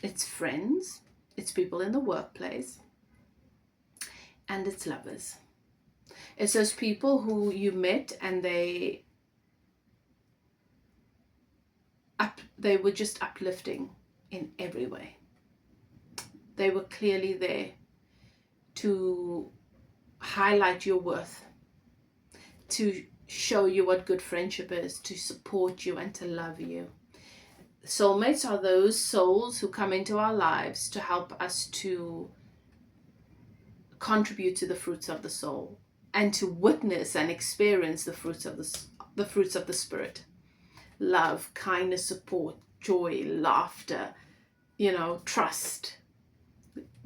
it's friends, it's people in the workplace, and it's lovers. It's those people who you met and they were just uplifting in every way. They were clearly there to highlight your worth, to show you what good friendship is, to support you and to love you. Soulmates are those souls who come into our lives to help us to contribute to the fruits of the soul and to witness and experience the fruits of the spirit. Love, kindness, support, joy, laughter, trust,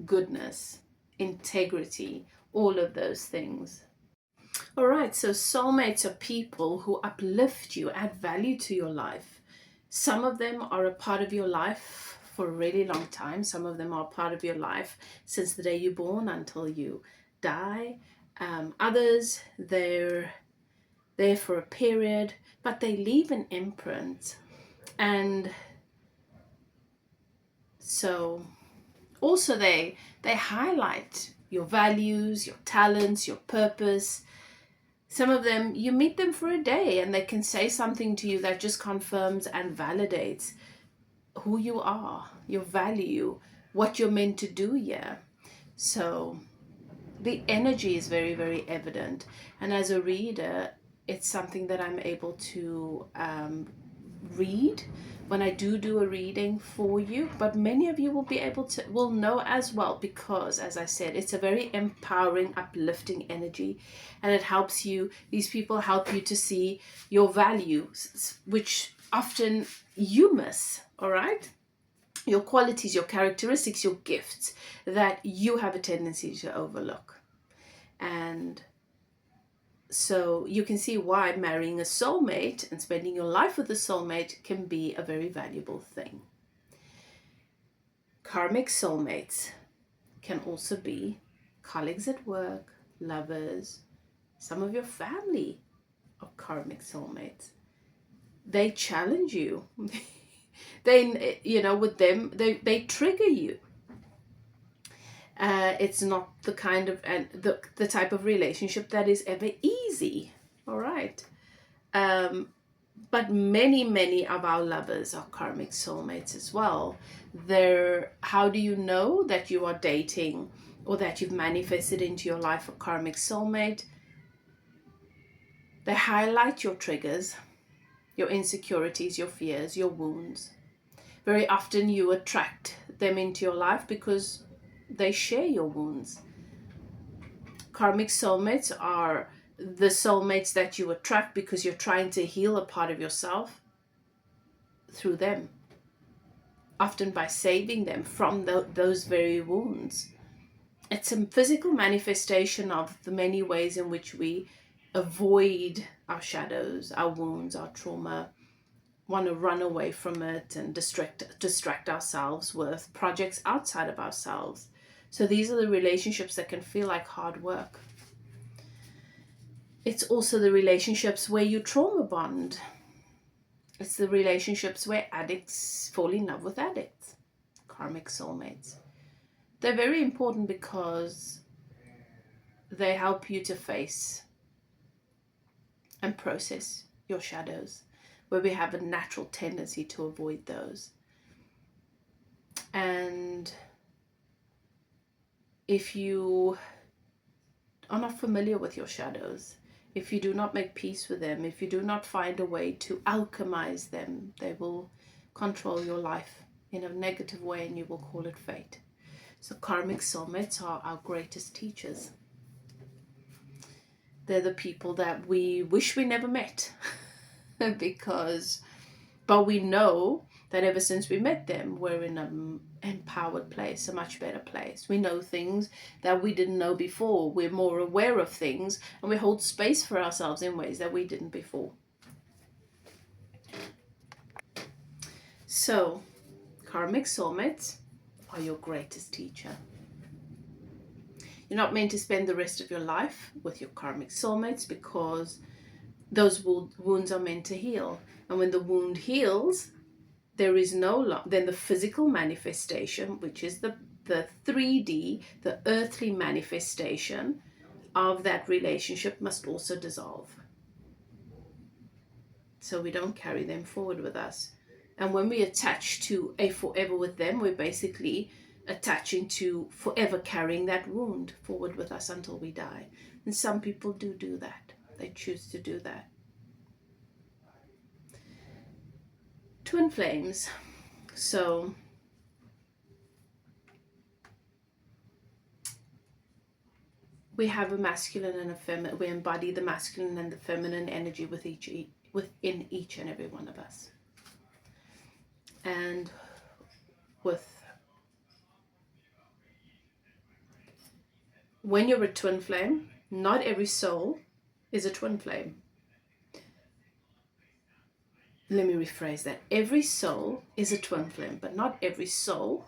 goodness, integrity, all of those things. All right, so soulmates are people who uplift you, add value to your life. Some of them are a part of your life for a really long time. Some of them are part of your life since the day you're born until you die. Others, they're there for a period, but they leave an imprint. And so also they highlight your values, your talents, your purpose. Some of them, you meet them for a day and they can say something to you that just confirms and validates who you are, your value, what you're meant to do here. So the energy is very, very evident. And as a reader, it's something that I'm able to read when I do a reading for you, but many of you will know as well, because as I said, it's a very empowering, uplifting energy, and it helps you, these people help you to see your values, which often you miss, all right? Your qualities, your characteristics, your gifts that you have a tendency to overlook. And so you can see why marrying a soulmate and spending your life with a soulmate can be a very valuable thing. Karmic soulmates can also be colleagues at work, lovers, some of your family are karmic soulmates. They challenge you. They, you know, with them, they trigger you. It's not the kind of, and the type of relationship that is ever easy. All right. But many of our lovers are karmic soulmates as well. How do you know that you are dating or that you've manifested into your life a karmic soulmate? They highlight your triggers, your insecurities, your fears, your wounds. Very often you attract them into your life because they share your wounds. Karmic soulmates are the soulmates that you attract because you're trying to heal a part of yourself through them, often by saving them from those very wounds. It's a physical manifestation of the many ways in which we avoid our shadows, our wounds, our trauma, want to run away from it and distract ourselves with projects outside of ourselves. So these are the relationships that can feel like hard work. It's also the relationships where you trauma bond. It's the relationships where addicts fall in love with addicts, karmic soulmates. They're very important because they help you to face and process your shadows, where we have a natural tendency to avoid those. And if you are not familiar with your shadows, if you do not make peace with them, if you do not find a way to alchemize them, they will control your life in a negative way and you will call it fate. So karmic soulmates are our greatest teachers. They're the people that we wish we never met but we know that ever since we met them, we're in an empowered place, a much better place. We know things that we didn't know before. We're more aware of things and we hold space for ourselves in ways that we didn't before. So, karmic soulmates are your greatest teacher. You're not meant to spend the rest of your life with your karmic soulmates because those wounds are meant to heal. And when the wound heals, there is then the physical manifestation, which is the 3D, the earthly manifestation of that relationship, must also dissolve. So we don't carry them forward with us. And when we attach to a forever with them, we're basically attaching to forever carrying that wound forward with us until we die. And some people do that. They choose to do that. Twin flames. So we have a masculine and a feminine. We embody the masculine and the feminine energy within each and every one of us. And when you're a twin flame, not every soul is a twin flame. Let me rephrase that. Every soul is a twin flame, but not every soul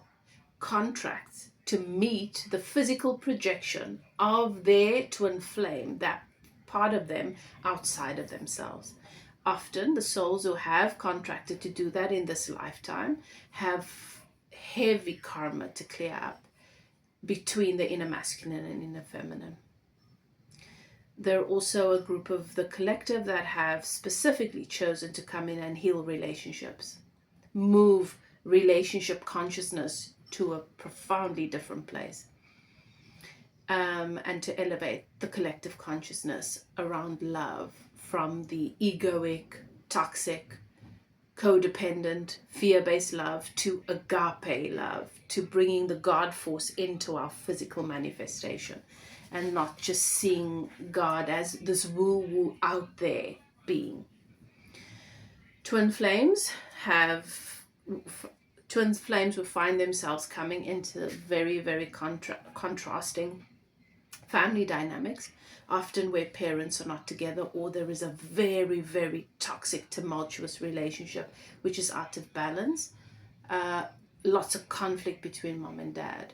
contracts to meet the physical projection of their twin flame, that part of them outside of themselves. Often the souls who have contracted to do that in this lifetime have heavy karma to clear up between the inner masculine and inner feminine. There are also a group of the collective that have specifically chosen to come in and heal relationships, move relationship consciousness to a profoundly different place, and to elevate the collective consciousness around love from the egoic, toxic, codependent, fear-based love to agape love, to bringing the God force into our physical manifestation and not just seeing God as this woo-woo out there being. Twin flames will find themselves coming into very, very contrasting family dynamics, often where parents are not together or there is a very, very toxic, tumultuous relationship which is out of balance. Lots of conflict between mom and dad.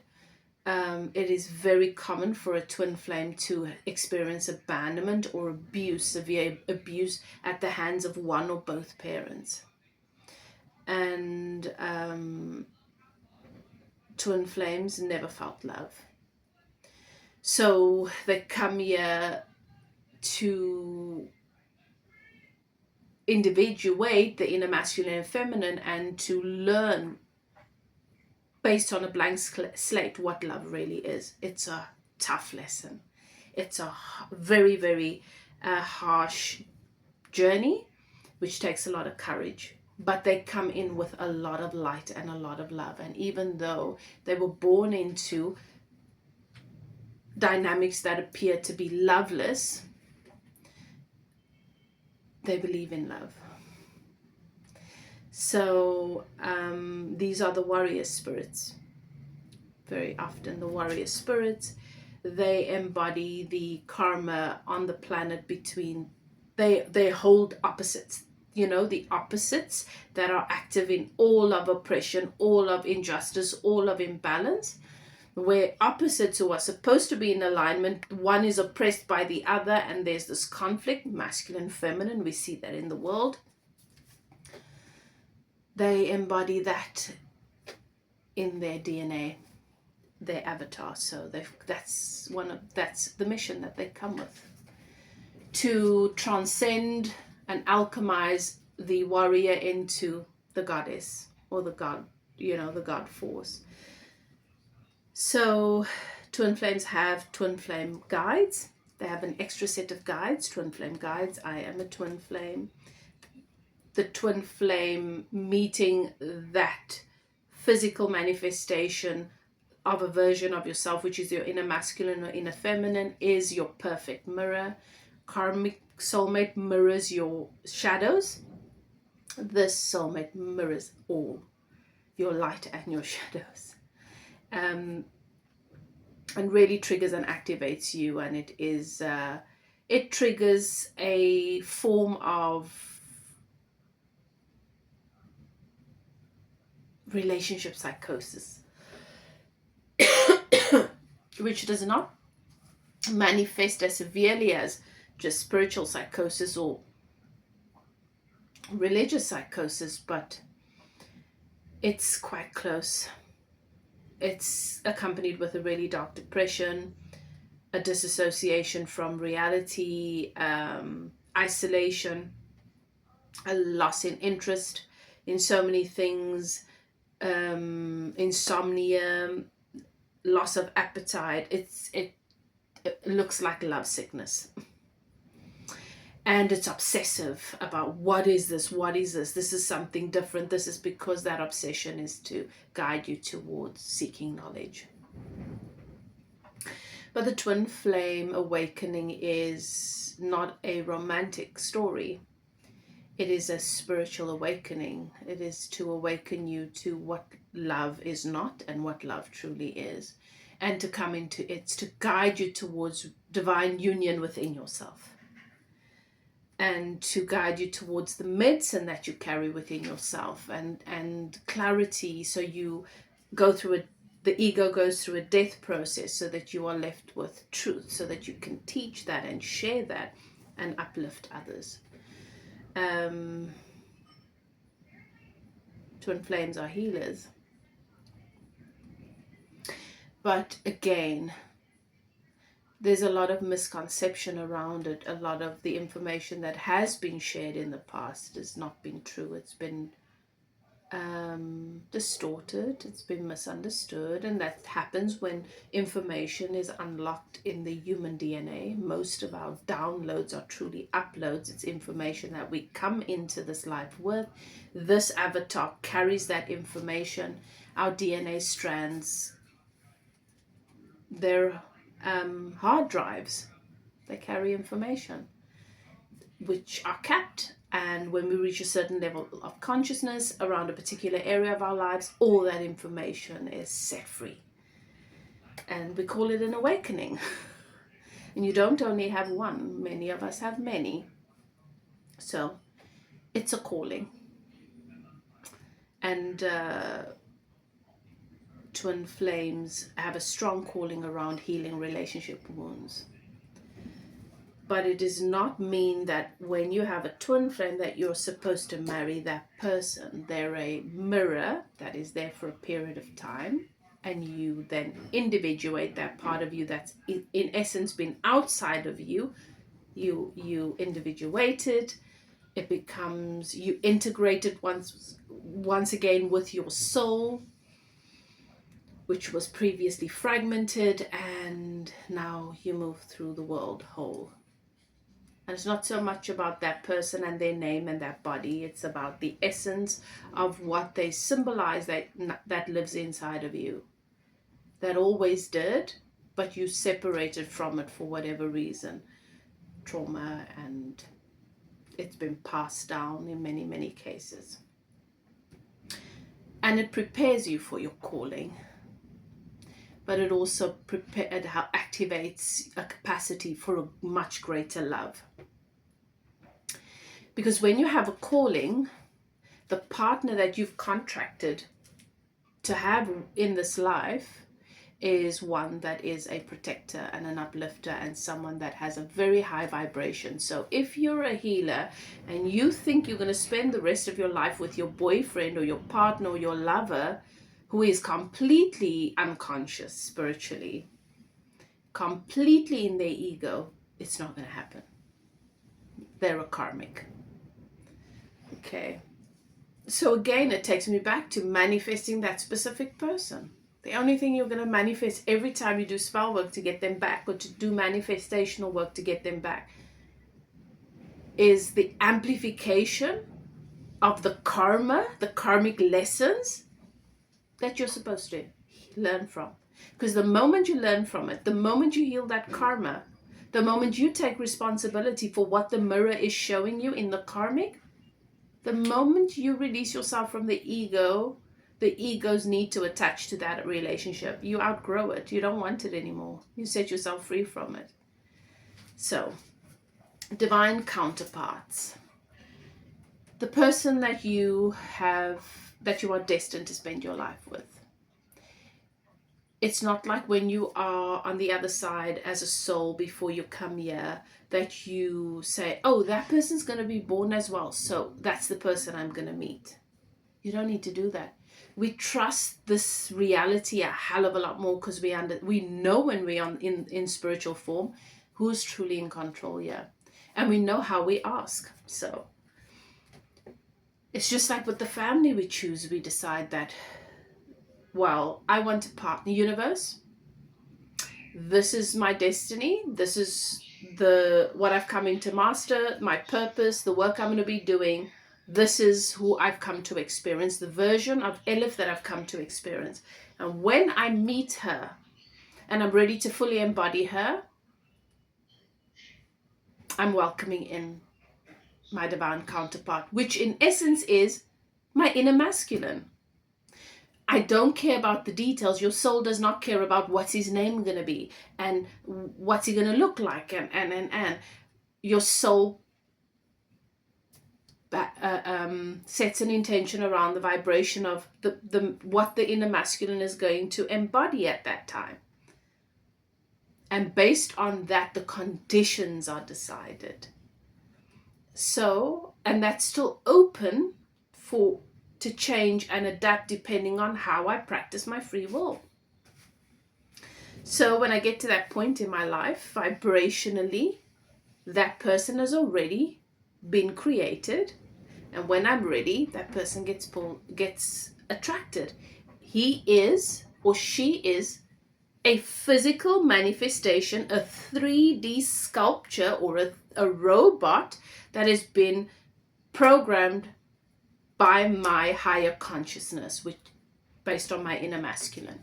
It is very common for a twin flame to experience abandonment or abuse, severe abuse at the hands of one or both parents. And twin flames never felt love. So they come here to individuate the inner masculine and feminine, and to learn based on a blank slate what love really is. It's a tough lesson. It's a very, very harsh journey, which takes a lot of courage. But they come in with a lot of light and a lot of love. And even though they were born into dynamics that appear to be loveless, they believe in love. So these are the warrior spirits. Very often the warrior spirits, they embody the karma on the planet between, they hold opposites, you know, the opposites that are active in all of oppression, all of injustice, all of imbalance, where opposites who are supposed to be in alignment, one is oppressed by the other, and there's this conflict, masculine, feminine. We see that in the world. They embody that in their DNA, their avatar. So that's the mission that they come with, to transcend and alchemize the warrior into the goddess, or the god, you know, the god force. So twin flames have twin flame guides. They have an extra set of guides, twin flame guides. I am a twin flame. The twin flame meeting that physical manifestation of a version of yourself, which is your inner masculine or inner feminine, is your perfect mirror. Karmic soulmate mirrors your shadows. This soulmate mirrors all, your light and your shadows. And really triggers and activates you, and it triggers a form of relationship psychosis, which does not manifest as severely as just spiritual psychosis or religious psychosis, but it's quite close. It's accompanied with a really dark depression, a disassociation from reality, isolation, a loss in interest in so many things, insomnia, loss of appetite. It looks like love sickness. And it's obsessive about what is this? This is something different. This is because that obsession is to guide you towards seeking knowledge. But the twin flame awakening is not a romantic story. It is a spiritual awakening. It is to awaken you to what love is not and what love truly is. And to come into it, to guide you towards divine union within yourself. And to guide you towards the medicine that you carry within yourself, and clarity, so you go through the ego goes through a death process so that you are left with truth, so that you can teach that and share that and uplift others. Twin flames are healers. But again, there's a lot of misconception around it. A lot of the information that has been shared in the past has not been true. It's been distorted. It's been misunderstood. And that happens when information is unlocked in the human DNA. Most of our downloads are truly uploads. It's information that we come into this life with. This avatar carries that information. Our DNA strands, they're hard drives. They carry information which are capped, and when we reach a certain level of consciousness around a particular area of our lives, all that information is set free, and we call it an awakening. And you don't only have one, many of us have many. So it's a calling. And twin flames have a strong calling around healing relationship wounds. but it does not mean that when you have a twin flame that you're supposed to marry that person. They're a mirror that is there for a period of time, and you then individuate that part of you that's in essence been outside of you. You individuate it. It becomes, you integrate it once again with your soul, which was previously fragmented, and now you move through the world whole. And it's not so much about that person and their name and that body. It's about the essence of what they symbolize that lives inside of you. That always did, but you separated from it for whatever reason. Trauma, and it's been passed down in many, many cases. And it prepares you for your calling. But it also activates a capacity for a much greater love. Because when you have a calling, the partner that you've contracted to have in this life is one that is a protector and an uplifter and someone that has a very high vibration. So if you're a healer and you think you're going to spend the rest of your life with your boyfriend or your partner or your lover who is completely unconscious spiritually, completely in their ego, it's not going to happen. They're a karmic. Okay. So again, it takes me back to manifesting that specific person. The only thing you're going to manifest every time you do spell work to get them back, or to do manifestational work to get them back, is the amplification of the karma, the karmic lessons that you're supposed to learn from. Because the moment you learn from it, the moment you heal that karma, the moment you take responsibility for what the mirror is showing you in the karmic, the moment you release yourself from the ego, the ego's need to attach to that relationship, you outgrow it. You don't want it anymore. You set yourself free from it. So, divine counterparts. The person that you are destined to spend your life with. It's not like when you are on the other side as a soul before you come here that you say, oh, that person's going to be born as well, so that's the person I'm going to meet. You don't need to do that. We trust this reality a hell of a lot more because we know when we're in spiritual form who's truly in control here. And we know how we ask. So it's just like with the family we choose. We decide that, well, I want a partner. Universe, this is my destiny. This is what I've come in to master, my purpose, the work I'm going to be doing. This is who I've come to experience, the version of Elif that I've come to experience. And when I meet her and I'm ready to fully embody her, I'm welcoming in my divine counterpart, which in essence is my inner masculine. I don't care about the details. Your soul does not care about what's his name going to be and what's he going to look like. And your soul sets an intention around the vibration of what the inner masculine is going to embody at that time. And based on that, the conditions are decided. So, and that's still open to change and adapt depending on how I practice my free will. So when I get to that point in my life, vibrationally, that person has already been created. And when I'm ready, that person gets attracted. He is or she is a physical manifestation, a 3D sculpture or a robot that has been programmed by my higher consciousness, which based on my inner masculine.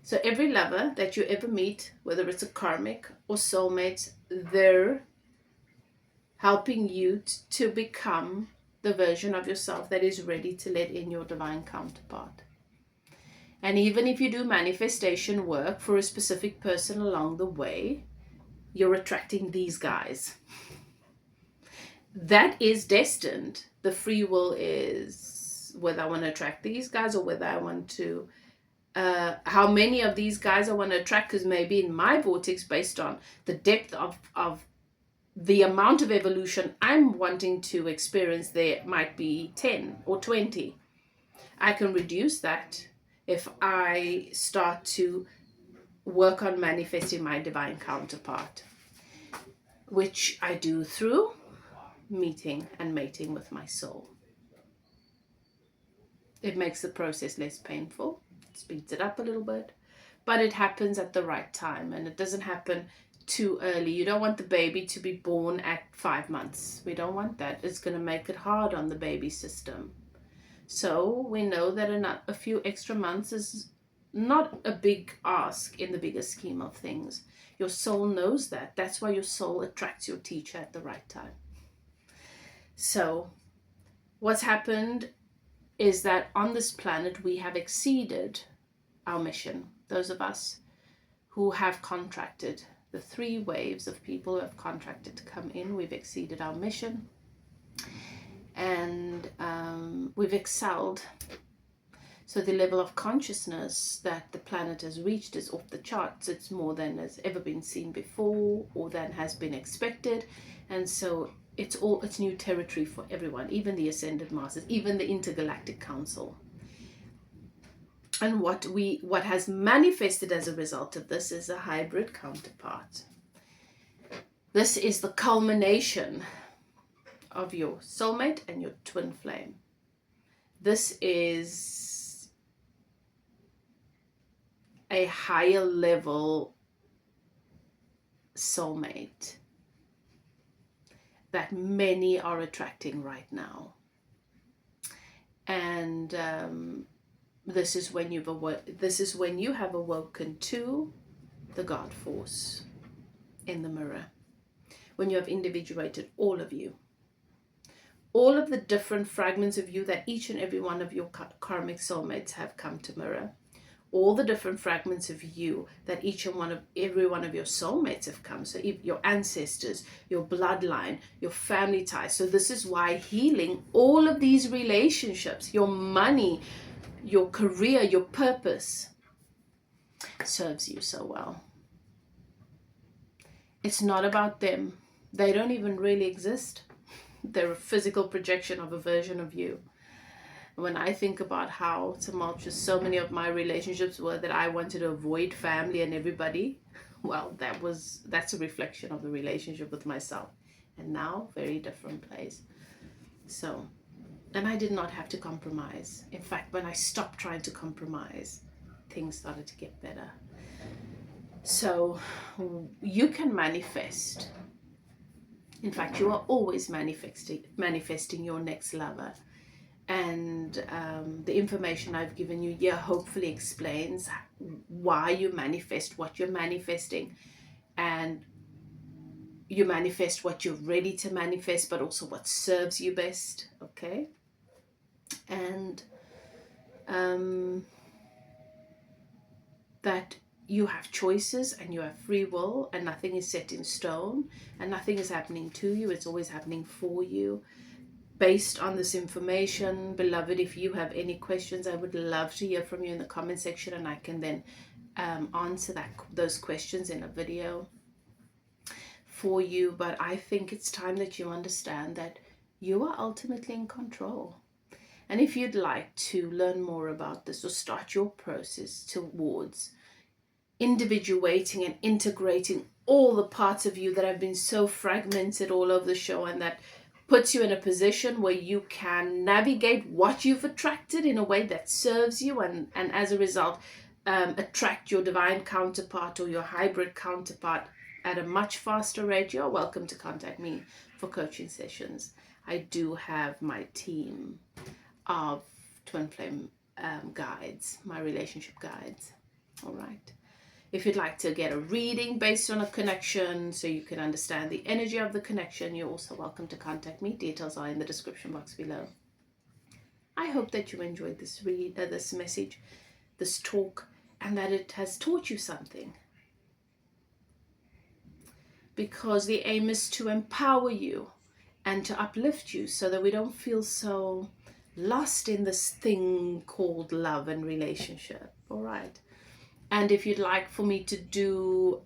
So every lover that you ever meet, whether it's a karmic or soulmate, they're helping you to become the version of yourself that is ready to let in your divine counterpart. And even if you do manifestation work for a specific person along the way, you're attracting these guys. That is destined. The free will is whether I want to attract these guys or whether I want to how many of these guys I want to attract, because maybe in my vortex, based on the depth of the amount of evolution I'm wanting to experience, there might be 10 or 20. I can reduce that if I start to work on manifesting my divine counterpart, which I do through meeting and mating with my soul. It makes the process less painful, speeds it up a little bit, but it happens at the right time, and it doesn't happen too early. You don't want the baby to be born at 5 months. We don't want that. It's going to make it hard on the baby system. So we know that a few extra months is not a big ask in the bigger scheme of things. Your soul knows that. That's why your soul attracts your teacher at the right time. So what's happened is that on this planet we have exceeded our mission. Those of us who have contracted, the 3 waves of people who have contracted to come in, we've exceeded our mission, and we've excelled. So the level of consciousness that the planet has reached is off the charts. It's more than has ever been seen before or than has been expected. And so it's new territory for everyone, even the Ascended Masters, even the Intergalactic Council. And what has manifested as a result of this is a hybrid counterpart. This is the culmination of your soulmate and your twin flame. This is a higher level soulmate that many are attracting right now. And this is when you have awoken to the God force in the mirror. When you have individuated all of you. All of the different fragments of you that each and every one of your karmic soulmates have come to mirror. All the different fragments of you that every one of your soulmates have come. So your ancestors, your bloodline, your family ties. So this is why healing all of these relationships, your money, your career, your purpose, serves you so well. It's not about them. They don't even really exist. They're a physical projection of a version of you. When I think about how tumultuous so many of my relationships were, that I wanted to avoid family and everybody, well, that's a reflection of the relationship with myself. And now, very different place. So, and I did not have to compromise. In fact, when I stopped trying to compromise, things started to get better. So, you can manifest. In fact, you are always manifesting your next lover. And the information I've given you here hopefully explains why you manifest what you're manifesting, and you manifest what you're ready to manifest, but also what serves you best. Okay? And that you have choices and you have free will, and nothing is set in stone, and nothing is happening to you. It's always happening for you. Based on this information, beloved, if you have any questions, I would love to hear from you in the comment section, and I can then answer those questions in a video for you. But I think it's time that you understand that you are ultimately in control. And if you'd like to learn more about this or start your process towards individuating and integrating all the parts of you that have been so fragmented all over the show, and that puts you in a position where you can navigate what you've attracted in a way that serves you, and as a result attract your divine counterpart or your hybrid counterpart at a much faster rate, you're welcome to contact me for coaching sessions. I do have my team of twin flame guides, my relationship guides. All right. If you'd like to get a reading based on a connection so you can understand the energy of the connection, you're also welcome to contact me. Details are in the description box below. I hope that you enjoyed this this message, this talk, and that it has taught you something. Because the aim is to empower you and to uplift you so that we don't feel so lost in this thing called love and relationship. All right. And if you'd like for me to do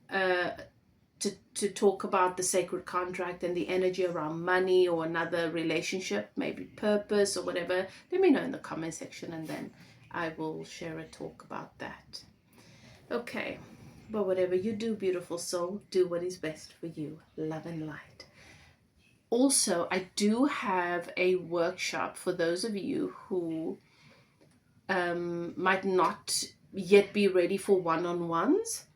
to talk about the sacred contract and the energy around money or another relationship, maybe purpose or whatever, let me know in the comment section, and then I will share a talk about that. Okay, but whatever you do, beautiful soul, do what is best for you. Love and light. Also, I do have a workshop for those of you who might not yet be ready for one-on-ones,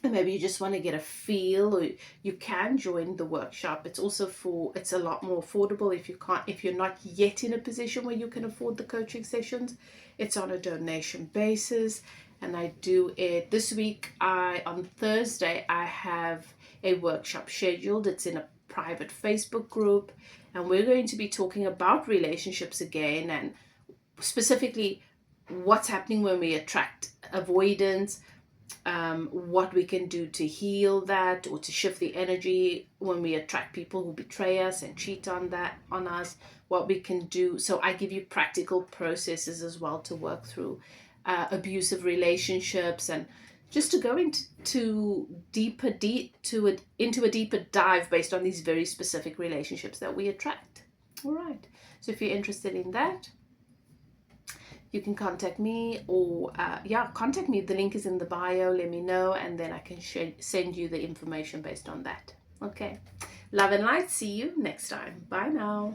and maybe you just want to get a feel, or you can join the workshop. It's also it's a lot more affordable if you're not yet in a position where you can afford the coaching sessions. It's on a donation basis, and I do it this week. On Thursday I have a workshop scheduled. It's in a private Facebook group, and we're going to be talking about relationships again, and specifically what's happening when we attract avoidance, what we can do to heal that or to shift the energy when we attract people who betray us and cheat on us, what we can do. So I give you practical processes as well to work through abusive relationships, and just to go into a deeper dive based on these very specific relationships that we attract. All right. So if you're interested in that, you can contact me, or contact me. The link is in the bio. Let me know, and then I can send you the information based on that. Okay. Love and light. See you next time. Bye now.